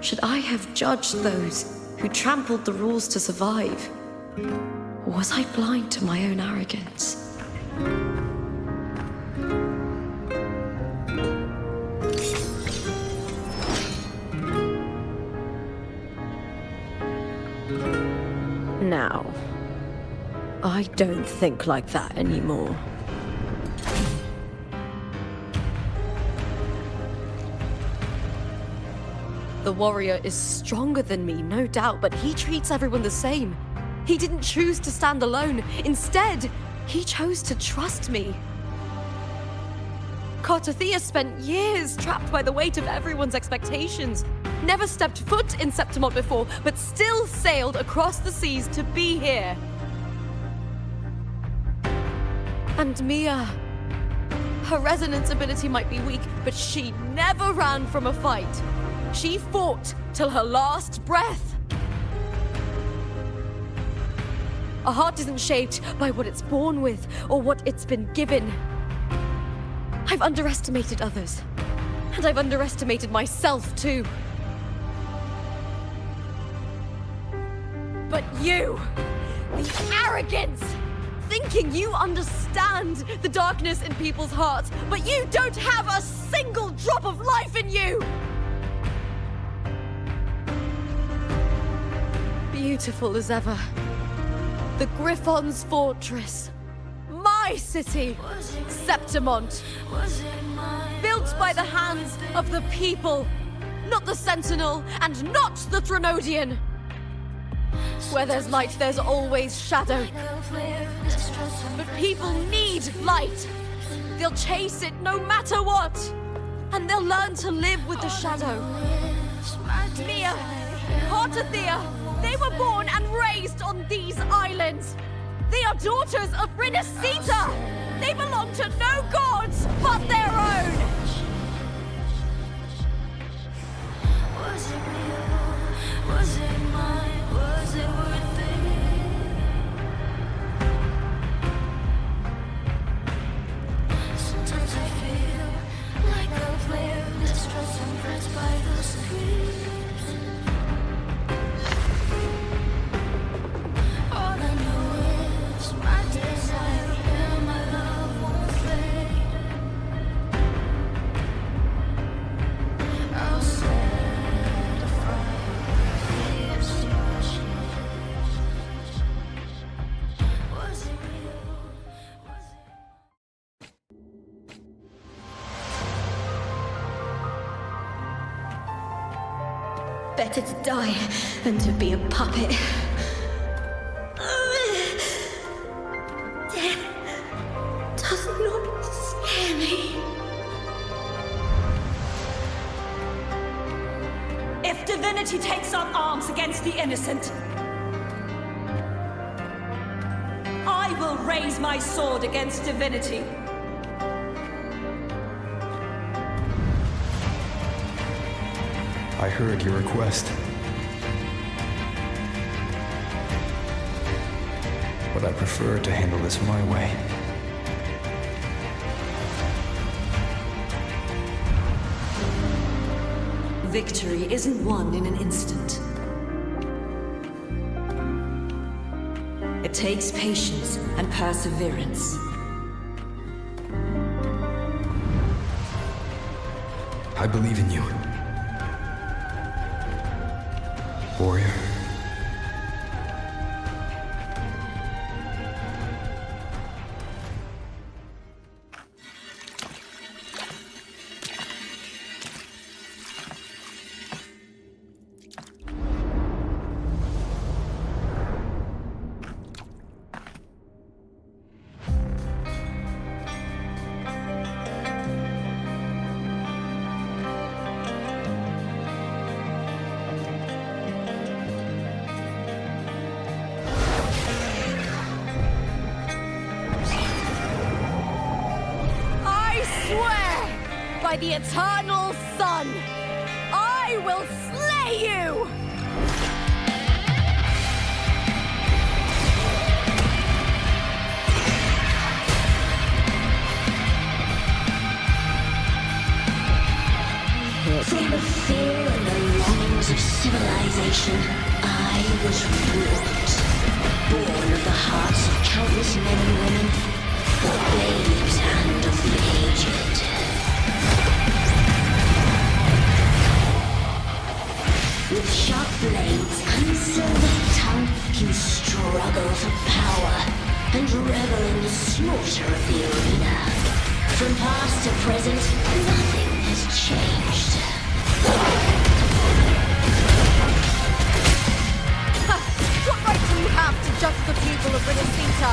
Should I have judged those who trampled the rules to survive? Or was I blind to my own arrogance? Now, I don't think like that anymore. The warrior is stronger than me, no doubt, but he treats everyone the same. He didn't choose to stand alone. Instead, he chose to trust me. Cartothea spent years trapped by the weight of everyone's expectations. Never stepped foot in Septimont before, but still sailed across the seas to be here. And Mia, her resonance ability might be weak, but she never ran from a fight. She fought till her last breath. A heart isn't shaped by what it's born with or what it's been given. I've underestimated others, and I've underestimated myself too. But you, the arrogance, thinking you understand the darkness in people's hearts, but you don't have a single drop of life in you! Beautiful as ever. The Griffon's fortress. My city, Septimont. Built by the hands of the people. Not the Sentinel, and not the Threnodian. Where there's light, there's always shadow. But people need light. They'll chase it no matter what. And they'll learn to live with the shadow. Mia, Cartothea, they were born and raised on these islands. They are daughters of Rinacita. They belong to no gods but their own. Was it real? Was it mine? Was it worth it? Sometimes I feel like a player distressed and pressed by the screams. All I know is my desire and my love won't fade. I'll set a fire to extinguish it. Was it real? Was it? Better to die than to be a puppet. Death does not scare me. If divinity takes up arms against the innocent, I will raise my sword against divinity. I heard your request. But I prefer to handle this my way. Victory isn't won in an instant. It takes patience and perseverance. I believe in you. Warrior. by the eternal sun, I will slay you! From the fear and the longings of civilization, I was brought. Born of the hearts of countless men and women, of babes and of the aged. With sharp blades and silver tongue, you struggle for power and revel in the slaughter of the arena. From past to present, nothing has changed. What right do you have to judge the people of Rinacita?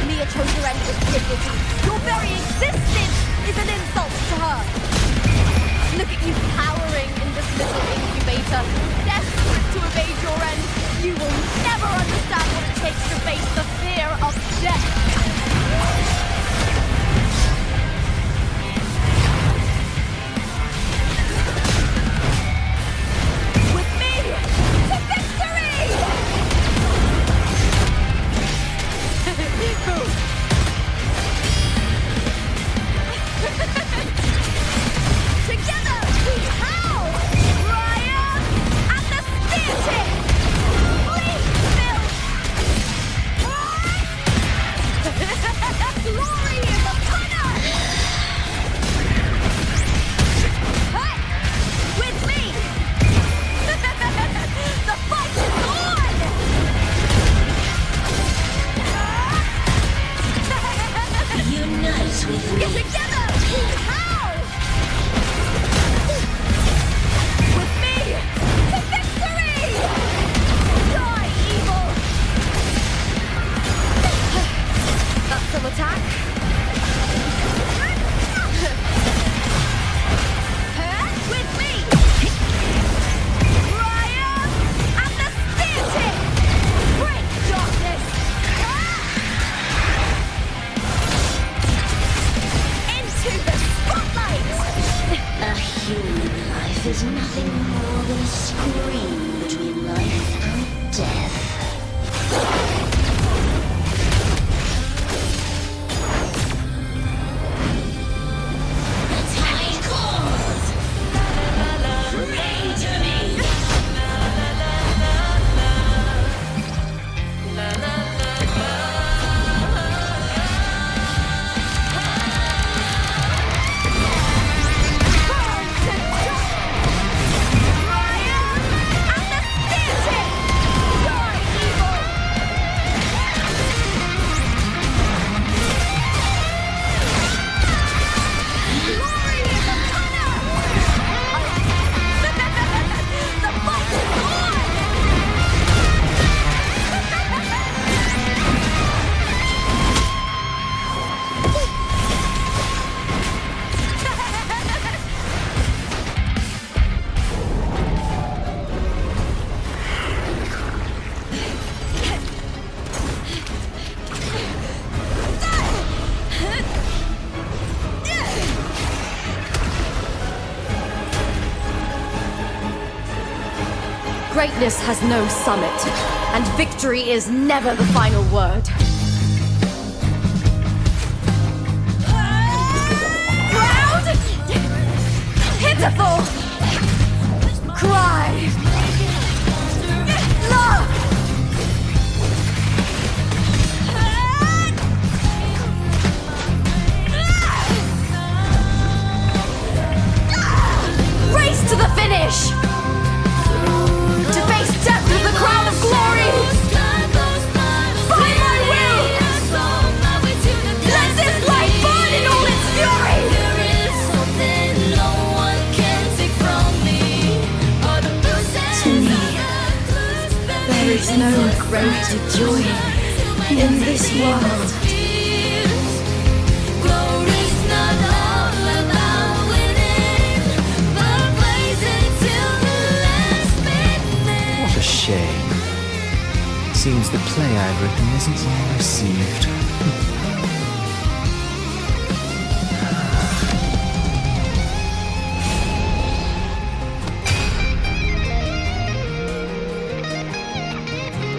Mia chose your end with dignity. Your very existence is an insult to her. Look at you cowering in this little incubator, desperate to evade your end. You will never understand what it takes to face the fear of death. There's nothing more than a scream between life and death. The tide calls! Pray to me! Greatness has no summit, and victory is never the final word. Proud! Pitiful! Cry! Love! Race to the finish! To face death with the crown of glory! By my will! Let this light burn in all its fury! There is something no one can take from me. To me, there is no greater joy in this world. What a shame. Seems the play I've written isn't well received.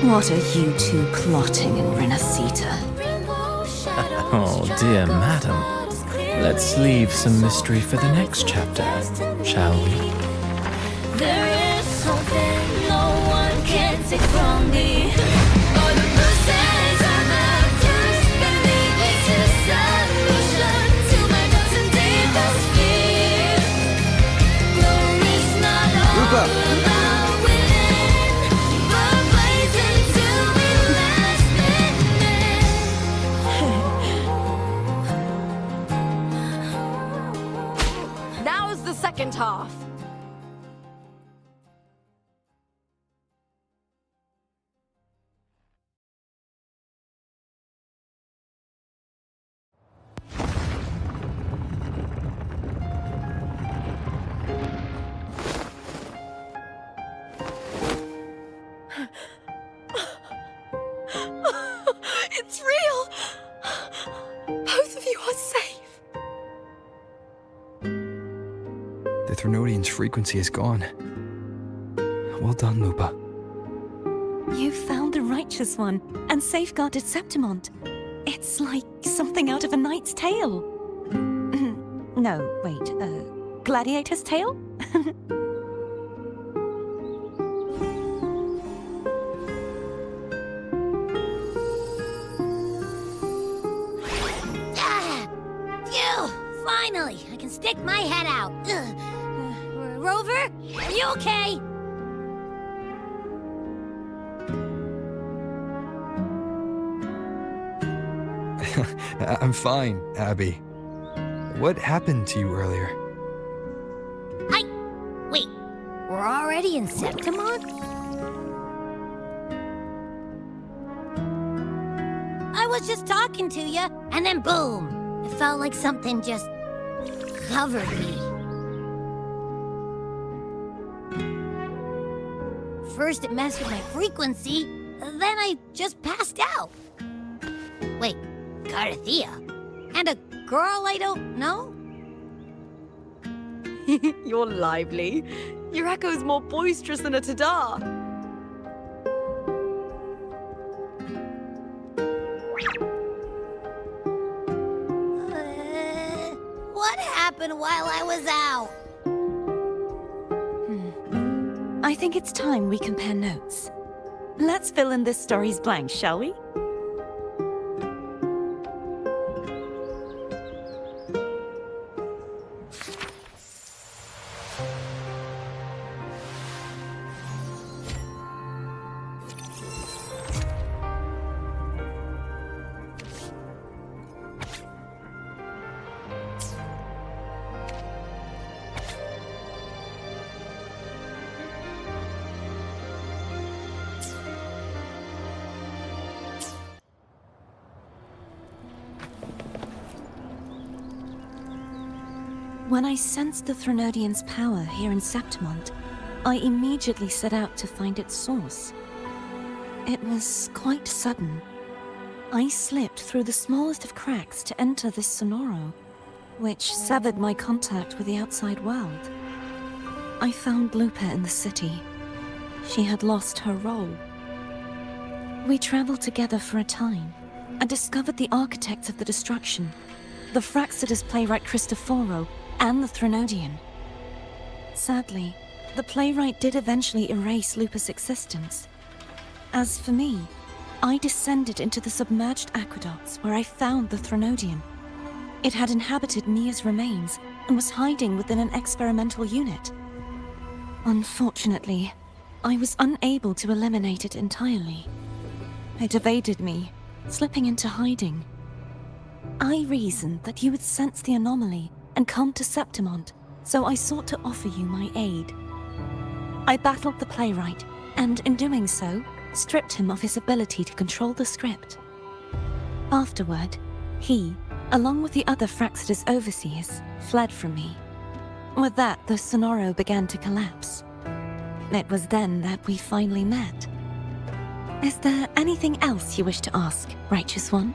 What are you two plotting in Rinacita? Oh dear madam. Let's leave some mystery for the next chapter, shall we? There is something no one can take from me. All the bruises of the dust beneath me to the solution to my doubts and deepest fear. Glory's not all about winning, but blazing to be last minute. Now is the second half. It's real! Both of you are safe. The Threnodian's frequency is gone. Well done, Lupa. You found the righteous one and safeguarded Septimont. It's like something out of a knight's tale. No, wait, gladiator's tale? Phew! Finally, I can stick my head out. Rover, are you okay? I'm fine, Abby. What happened to you earlier? Wait, we're already in Septimont? I was just talking to you, and then boom! It felt like something just covered me. First it messed with my frequency, then I just passed out. Wait, Carthea? And a girl I don't know? You're lively. Your echo's more boisterous than a tada. What happened while I was out? I think it's time we compare notes. Let's fill in this story's blanks, shall we? When I sensed the Threnodian's power here in Septimont, I immediately set out to find its source. It was quite sudden. I slipped through the smallest of cracks to enter this sonoro, which severed my contact with the outside world. I found Lupa in the city. She had lost her role. We traveled together for a time and discovered the architects of the destruction, the Fraxidus playwright Cristoforo, and the Threnodian. Sadly, the playwright did eventually erase Lupa's existence. As for me, I descended into the submerged aqueducts where I found the Threnodian. It had inhabited Mia's remains and was hiding within an experimental unit. Unfortunately, I was unable to eliminate it entirely. It evaded me, slipping into hiding. I reasoned that you would sense the anomaly and come to Septimont, so I sought to offer you my aid. I battled the playwright, and in doing so, stripped him of his ability to control the script. Afterward, he, along with the other Fraxidus overseers, fled from me. With that, the sonoro began to collapse. It was then that we finally met. Is there anything else you wish to ask, Righteous One?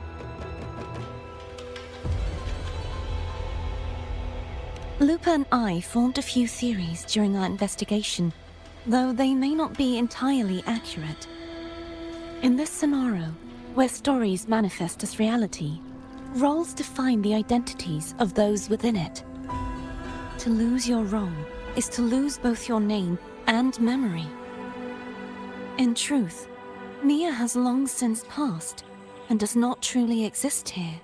Lupa and I formed a few theories during our investigation, though they may not be entirely accurate. In this scenario, where stories manifest as reality, roles define the identities of those within it. To lose your role is to lose both your name and memory. In truth, Mia has long since passed and does not truly exist here.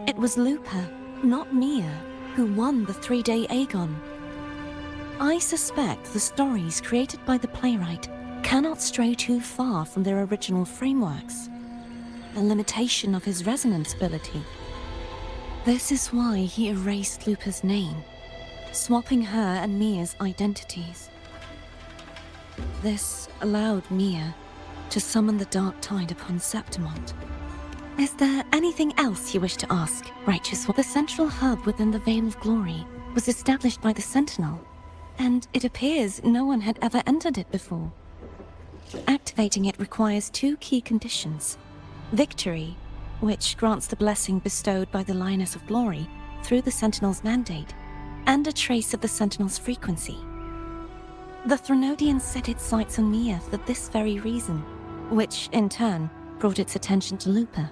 It was Lupa, not Mia, who won the 3-day Aegon. I suspect the stories created by the playwright cannot stray too far from their original frameworks, a limitation of his resonance ability. This is why he erased Lupa's name, swapping her and Mia's identities. This allowed Mia to summon the Dark Tide upon Septimont. Is there anything else you wish to ask, Righteous One? The central hub within the Veil of Glory was established by the Sentinel, and it appears no one had ever entered it before. Activating it requires 2 key conditions: victory, which grants the blessing bestowed by the Lioness of Glory through the Sentinel's mandate, and a trace of the Sentinel's frequency. The Threnodian set its sights on Mia for this very reason, which, in turn, brought its attention to Lupa.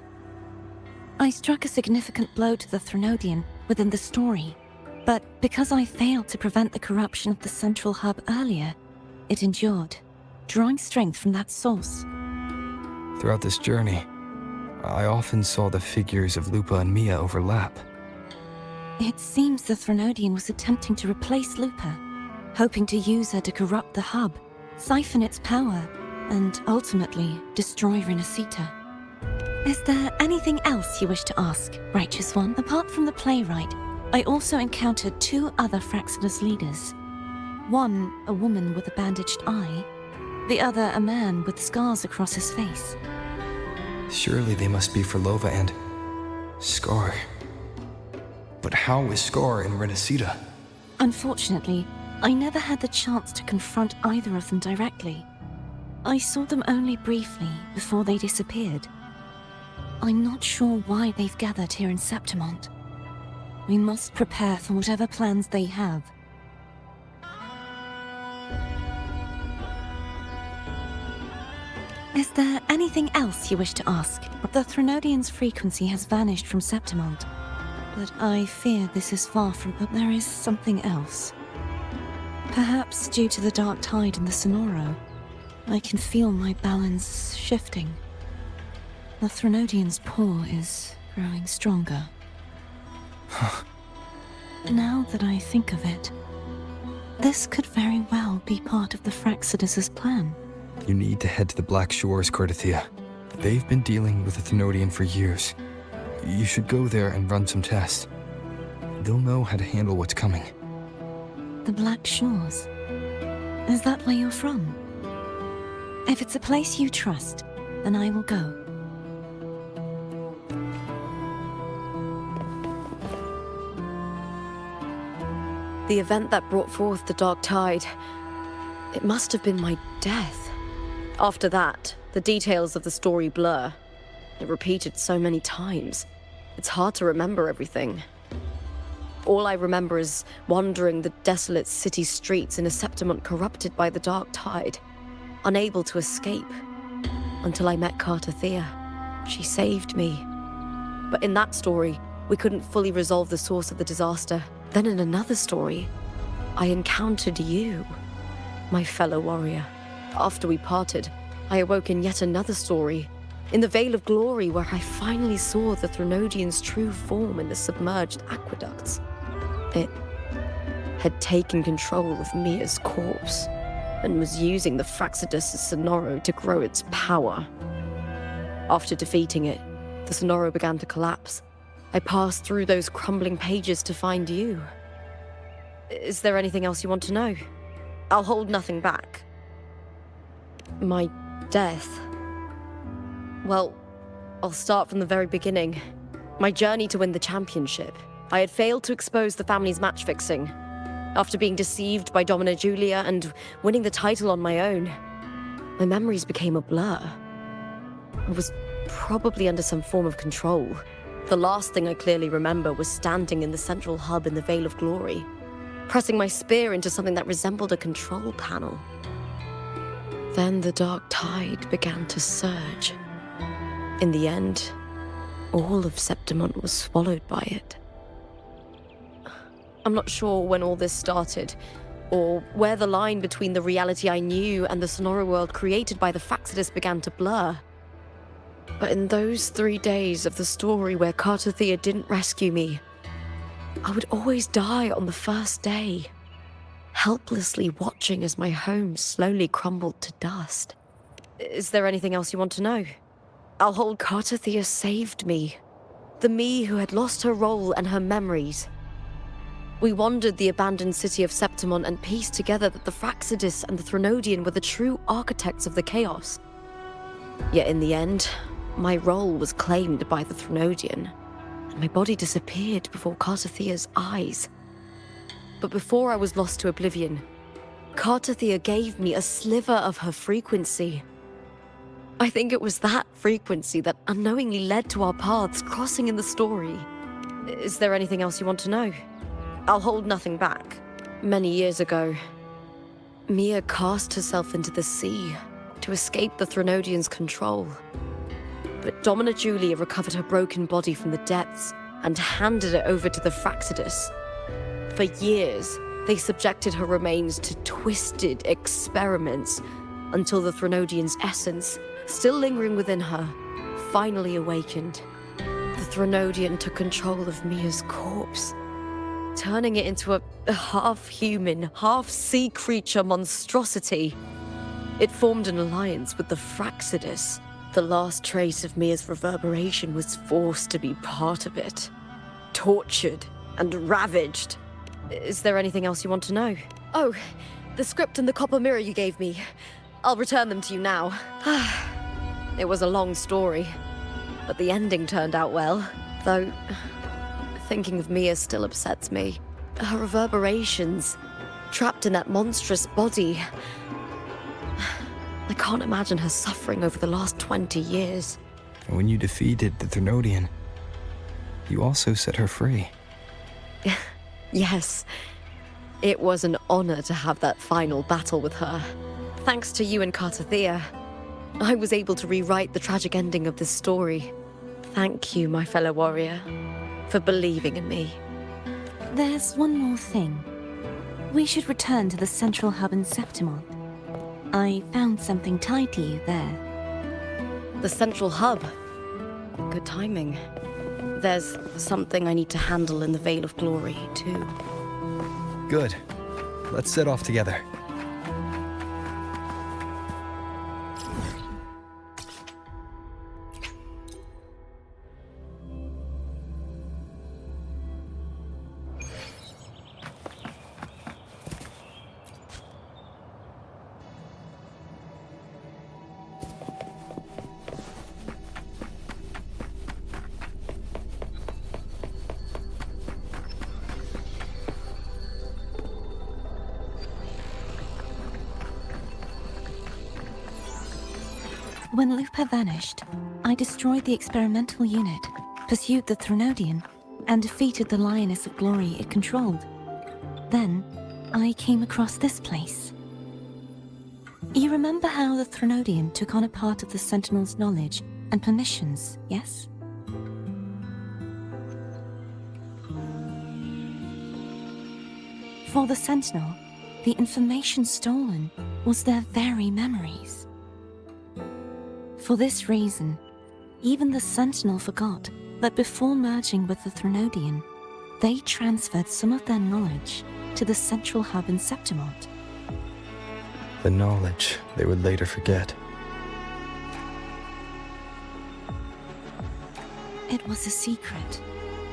I struck a significant blow to the Threnodian within the story, but because I failed to prevent the corruption of the central hub earlier, it endured, drawing strength from that source. Throughout this journey, I often saw the figures of Lupa and Mia overlap. It seems the Threnodian was attempting to replace Lupa, hoping to use her to corrupt the hub, siphon its power, and ultimately destroy Rinacita. Is there anything else you wish to ask, Righteous One? Apart from the playwright, I also encountered 2 other Fraxidus leaders. One, a woman with a bandaged eye, the other a man with scars across his face. Surely they must be for Lova and Scar. But how is Scar in Rinacita? Unfortunately, I never had the chance to confront either of them directly. I saw them only briefly before they disappeared. I'm not sure why they've gathered here in Septimont. We must prepare for whatever plans they have. Is there anything else you wish to ask? The Threnodian's frequency has vanished from Septimont, but I fear this is far from... But there is something else. Perhaps due to the Dark Tide in the Sonoro, I can feel my balance shifting. The Threnodian's paw is growing stronger. Now that I think of it, this could very well be part of the Fraxidus' plan. You need to head to the Black Shores, Cordothea. They've been dealing with the Thenodian for years. You should go there and run some tests. They'll know how to handle what's coming. The Black Shores? Is that where you're from? If it's a place you trust, then I will go. The event that brought forth the Dark Tide, it must have been my death. After that, the details of the story blur. It repeated so many times. It's hard to remember everything. All I remember is wandering the desolate city streets in a Septimont corrupted by the Dark Tide, unable to escape, until I met Cartothea. She saved me. But in that story, we couldn't fully resolve the source of the disaster. Then in another story, I encountered you, my fellow warrior. After we parted, I awoke in yet another story, in the Veil of Glory, where I finally saw the Threnodian's true form in the submerged aqueducts. It had taken control of Mia's corpse, and was using the Fraxidus' Sonoro to grow its power. After defeating it, the Sonoro began to collapse. I passed through those crumbling pages to find you. Is there anything else you want to know? I'll hold nothing back. My death. Well, I'll start from the very beginning. My journey to win the championship. I had failed to expose the family's match fixing. After being deceived by Domina Julia and winning the title on my own, my memories became a blur. I was probably under some form of control. The last thing I clearly remember was standing in the central hub in the Veil of Glory, pressing my spear into something that resembled a control panel. Then the dark tide began to surge. In the end, all of Septimont was swallowed by it. I'm not sure when all this started, or where the line between the reality I knew and the Sonora world created by the Fractsidus began to blur. But in those 3 days of the story where Cartothea didn't rescue me, I would always die on the first day, helplessly watching as my home slowly crumbled to dust. Is there anything else you want to know? I'll hold Cartothea saved me, the me who had lost her role and her memories. We wandered the abandoned city of Septimont and pieced together that the Fractsidus and the Threnodian were the true architects of the chaos. Yet in the end, my role was claimed by the Threnodian, and my body disappeared before Cartothea's eyes. But before I was lost to oblivion, Cartothea gave me a sliver of her frequency. I think it was that frequency that unknowingly led to our paths crossing in the story. Is there anything else you want to know? I'll hold nothing back. Many years ago, Mia cast herself into the sea to escape the Threnodian's control. But Domina Julia recovered her broken body from the depths and handed it over to the Fractsidus. For years, they subjected her remains to twisted experiments until the Threnodian's essence, still lingering within her, finally awakened. The Threnodian took control of Mia's corpse, turning it into a half-human, half-sea creature monstrosity. It formed an alliance with the Fractsidus. The last trace of Mia's reverberation was forced to be part of it. Tortured and ravaged. Is there anything else you want to know? Oh, the script and the copper mirror you gave me. I'll return them to you now. It was a long story, but the ending turned out well. Though, thinking of Mia still upsets me. Her reverberations, trapped in that monstrous body. I can't imagine her suffering over the last 20 years. When you defeated the Threnodian, you also set her free. Yes. It was an honor to have that final battle with her. Thanks to you and Cartothea, I was able to rewrite the tragic ending of this story. Thank you, my fellow warrior, for believing in me. There's one more thing. We should return to the central hub in Septimont. I found something tied to you there. The central hub. Good timing. There's something I need to handle in the Veil of Glory, too. Good. Let's set off together. When Lupa vanished, I destroyed the experimental unit, pursued the Threnodian, and defeated the Lioness of Glory it controlled. Then, I came across this place. You remember how the Threnodian took on a part of the Sentinel's knowledge and permissions, yes? For the Sentinel, the information stolen was their very memories. For this reason, even the Sentinel forgot that before merging with the Threnodian, they transferred some of their knowledge to the central hub in Septimont. The knowledge they would later forget. It was a secret,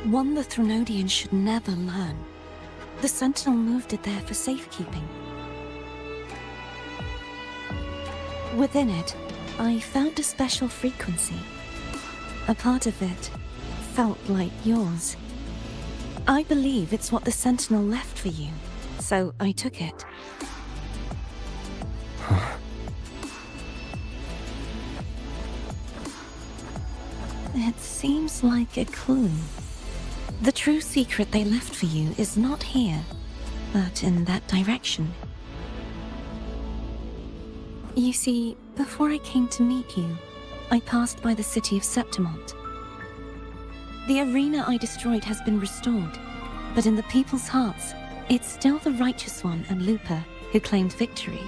one the Threnodian should never learn. The Sentinel moved it there for safekeeping. Within it, I found a special frequency. A part of it felt like yours. I believe it's what the Sentinel left for you, so I took it. It seems like a clue. The true secret they left for you is not here, but in that direction. You see, before I came to meet you, I passed by the city of Septimont. The arena I destroyed has been restored, but in the people's hearts, it's still the Righteous One and Lupa who claimed victory.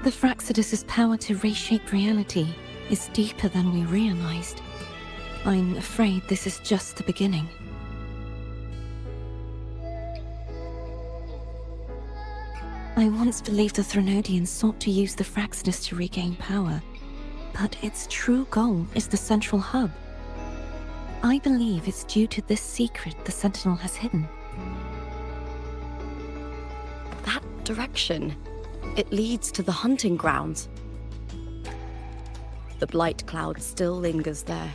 The Fraxidus's power to reshape reality is deeper than we realized. I'm afraid this is just the beginning. I once believed the Threnodians sought to use the Fraxidus to regain power, but its true goal is the central hub. I believe it's due to this secret the Sentinel has hidden. That direction, it leads to the hunting grounds. The blight cloud still lingers there.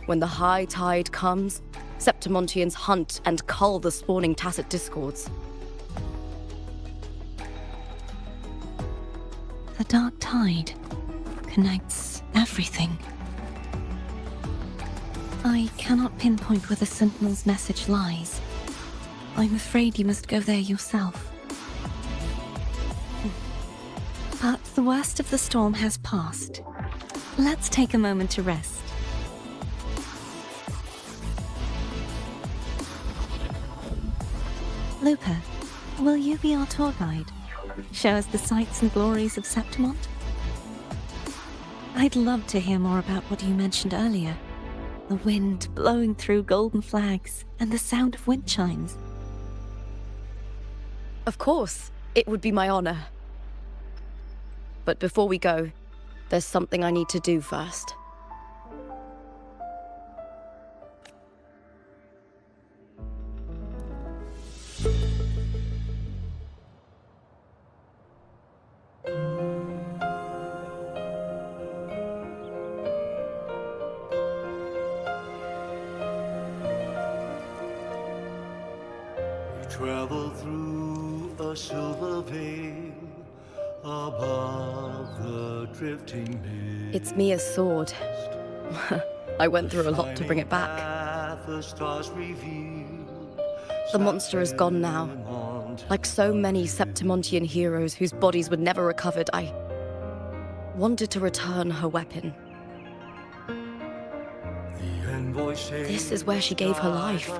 When the high tide comes, Septimontians hunt and cull the spawning Tacit Discords. The dark tide connects everything. I cannot pinpoint where the Sentinel's message lies. I'm afraid you must go there yourself. But the worst of the storm has passed. Let's take a moment to rest. Lupa, will you be our tour guide? Show us the sights and glories of Septimont? I'd love to hear more about what you mentioned earlier. The wind blowing through golden flags and the sound of wind chimes. Of course, it would be my honor. But before we go, there's something I need to do first. Travel through a silver veil above the drifting mist. It's Mia's sword. I went through a lot to bring it back. The stars revealed, The monster is gone now. Like so many Septimontian heroes whose bodies were never recovered, I wanted to return her weapon. This is where she gave her life.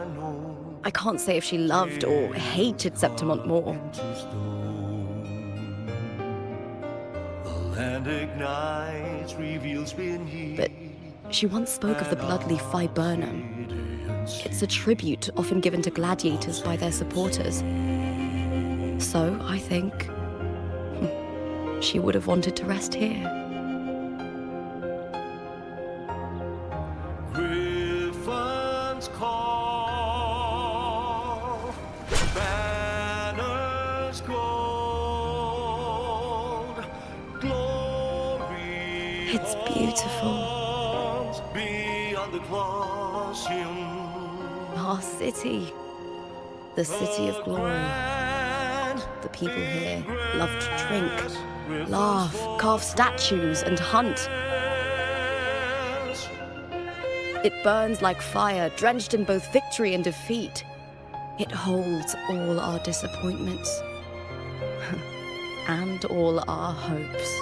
I can't say if she loved or hated Septimont more. But she once spoke of the bloodleaf viburnum. It's a tribute often given to gladiators by their supporters. So, I think, she would have wanted to rest here. It's beautiful. Our city. The city of glory. The people here love to drink, laugh, carve statues, and hunt. It burns like fire, drenched in both victory and defeat. It holds all our disappointments. And all our hopes.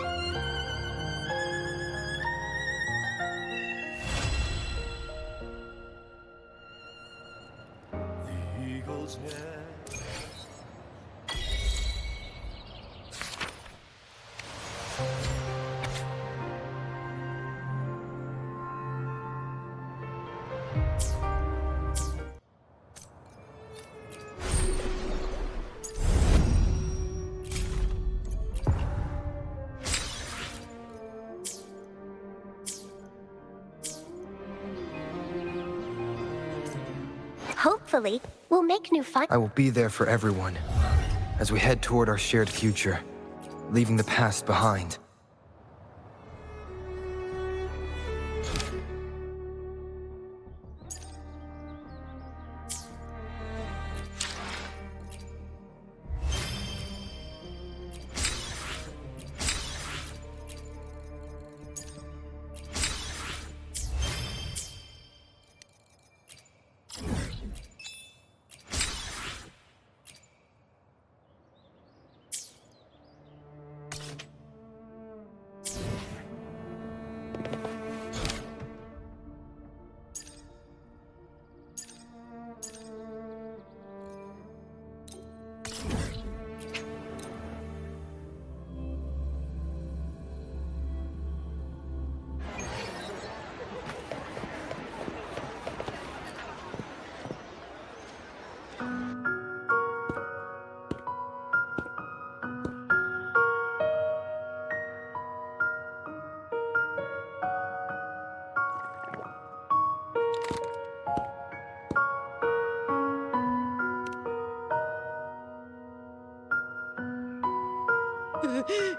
Hopefully, we'll make new I will be there for everyone as we head toward our shared future, leaving the past behind.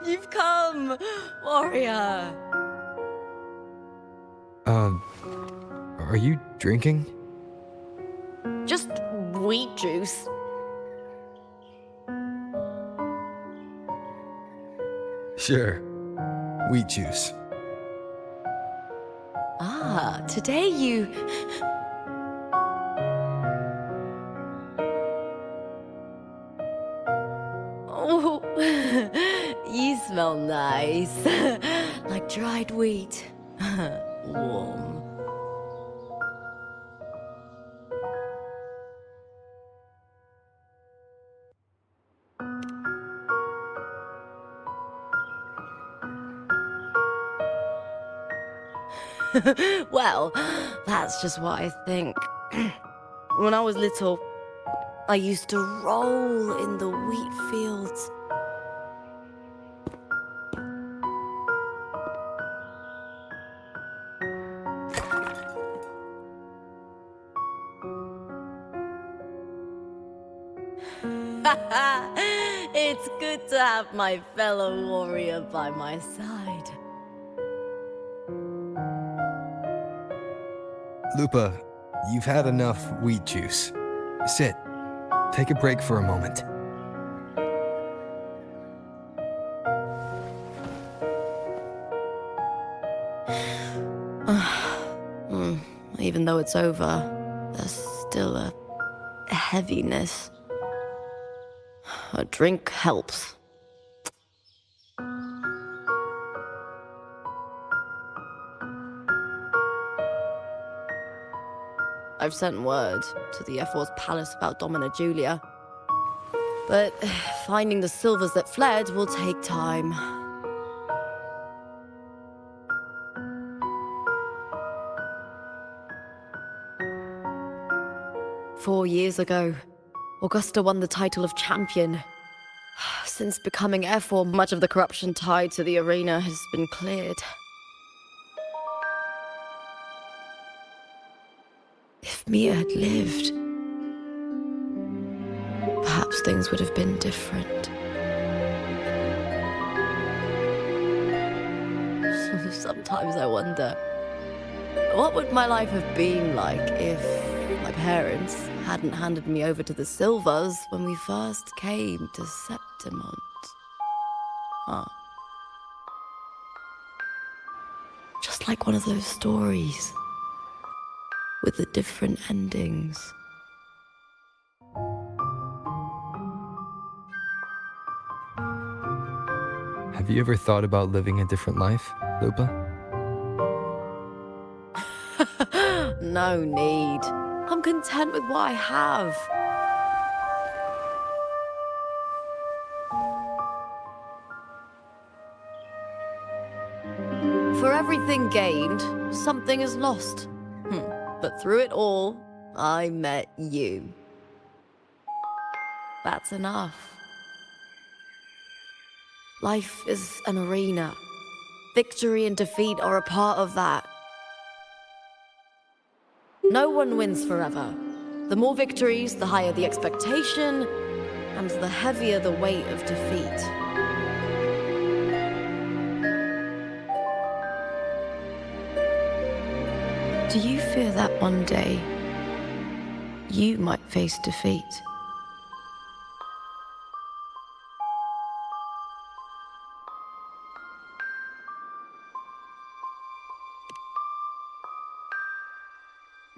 You've come, warrior. Are you drinking? Just wheat juice. Sure. Wheat juice. Ah, today you... Oh, you smell nice. Like dried wheat. Warm. Well, that's just what I think. When I was little, I used to roll in the wheat fields. It's good to have my fellow warrior by my side. Lupa, you've had enough wheat juice. Sit. Take a break for a moment. Even though it's over, there's still a heaviness. A drink helps. I've sent word to the F4's palace about Domina Julia. But finding the silvers that fled will take time. Four years ago, Augusta won the title of champion. Since becoming F4, much of the corruption tied to the arena has been cleared. If Mia had lived, perhaps things would have been different. Sometimes I wonder, what would my life have been like if my parents hadn't handed me over to the Silvers when we first came to Septimont? Just like one of those stories with the different endings. Have you ever thought about living a different life, Lupa? No need. I'm content with what I have. For everything gained, something is lost. But through it all, I met you. That's enough. Life is an arena. Victory and defeat are a part of that. No one wins forever. The more victories, the higher the expectation, and the heavier the weight of defeat. Do you fear that one day you might face defeat?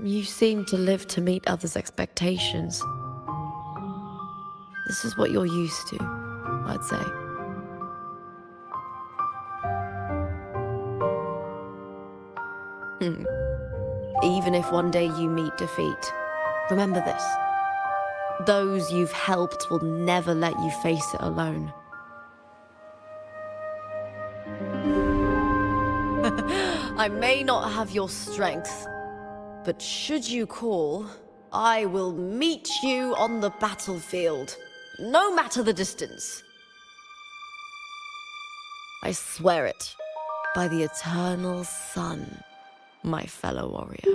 You seem to live to meet others' expectations. This is what you're used to, I'd say. Even if one day you meet defeat, remember this. Those you've helped will never let you face it alone. I may not have your strength, but should you call, I will meet you on the battlefield, no matter the distance. I swear it, by the eternal sun, my fellow warrior.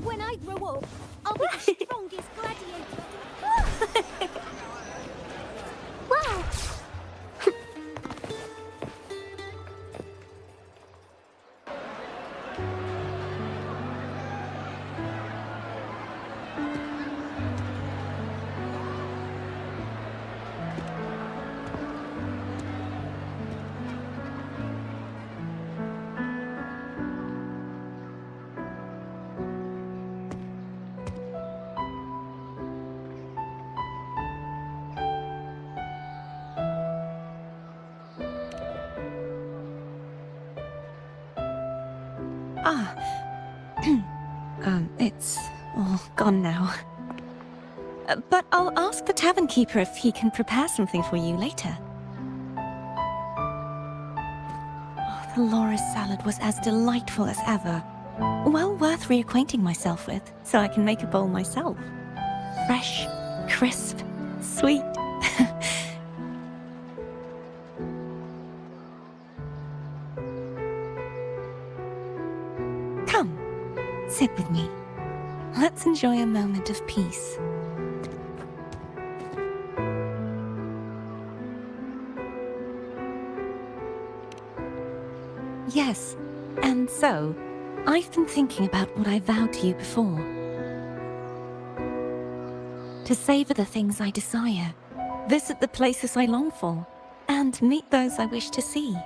When I grow up, I'll be the strongest gladiator. Wow! It's all gone now. But I'll ask the tavern keeper if he can prepare something for you later. Oh, the Loris salad was as delightful as ever. Well worth reacquainting myself with, so I can make a bowl myself. Fresh, crisp, sweet. Come, sit with me. Let's enjoy a moment of peace. Yes, and so, I've been thinking about what I vowed to you before. To savor the things I desire, visit the places I long for, and meet those I wish to see.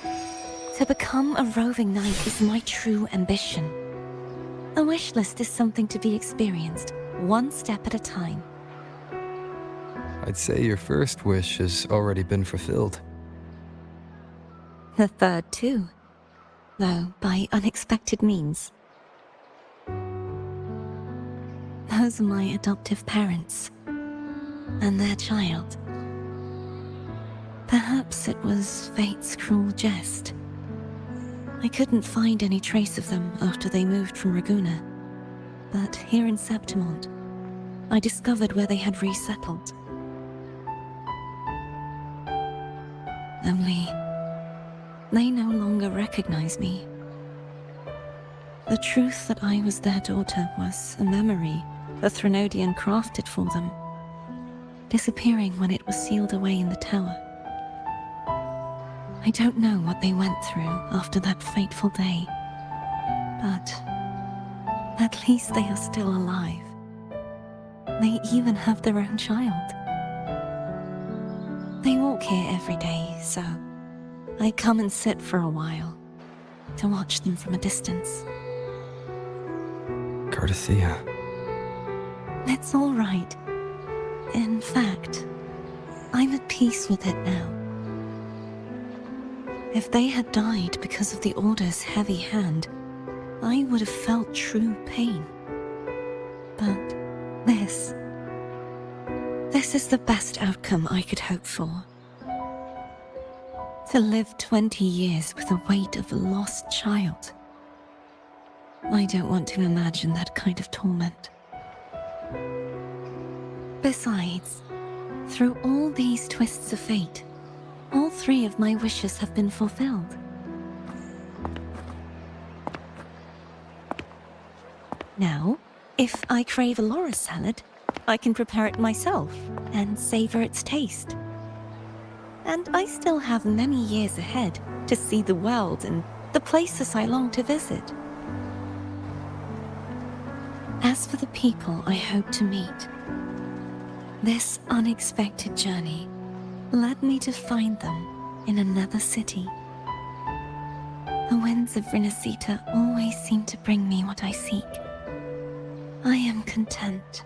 To become a roving knight is my true ambition. A wish list is something to be experienced, one step at a time. I'd say your first wish has already been fulfilled. The third too, though by unexpected means. Those are my adoptive parents, and their child. Perhaps it was fate's cruel jest. I couldn't find any trace of them after they moved from Raguna, but here in Septimont, I discovered where they had resettled. Only, they no longer recognize me. The truth that I was their daughter was a memory the Threnodian crafted for them, disappearing when it was sealed away in the tower. I don't know what they went through after that fateful day, but at least they are still alive. They even have their own child. They walk here every day, so I come and sit for a while to watch them from a distance. Cardathea. It's all right. In fact, I'm at peace with it now. If they had died because of the Order's heavy hand, I would have felt true pain. But this is the best outcome I could hope for. To live 20 years with the weight of a lost child. I don't want to imagine that kind of torment. Besides, through all these twists of fate, all three of my wishes have been fulfilled. Now, if I crave a Loris salad, I can prepare it myself and savor its taste. And I still have many years ahead to see the world and the places I long to visit. As for the people I hope to meet, this unexpected journey led me to find them in another city. The winds of Rinacita always seem to bring me what I seek. I am content.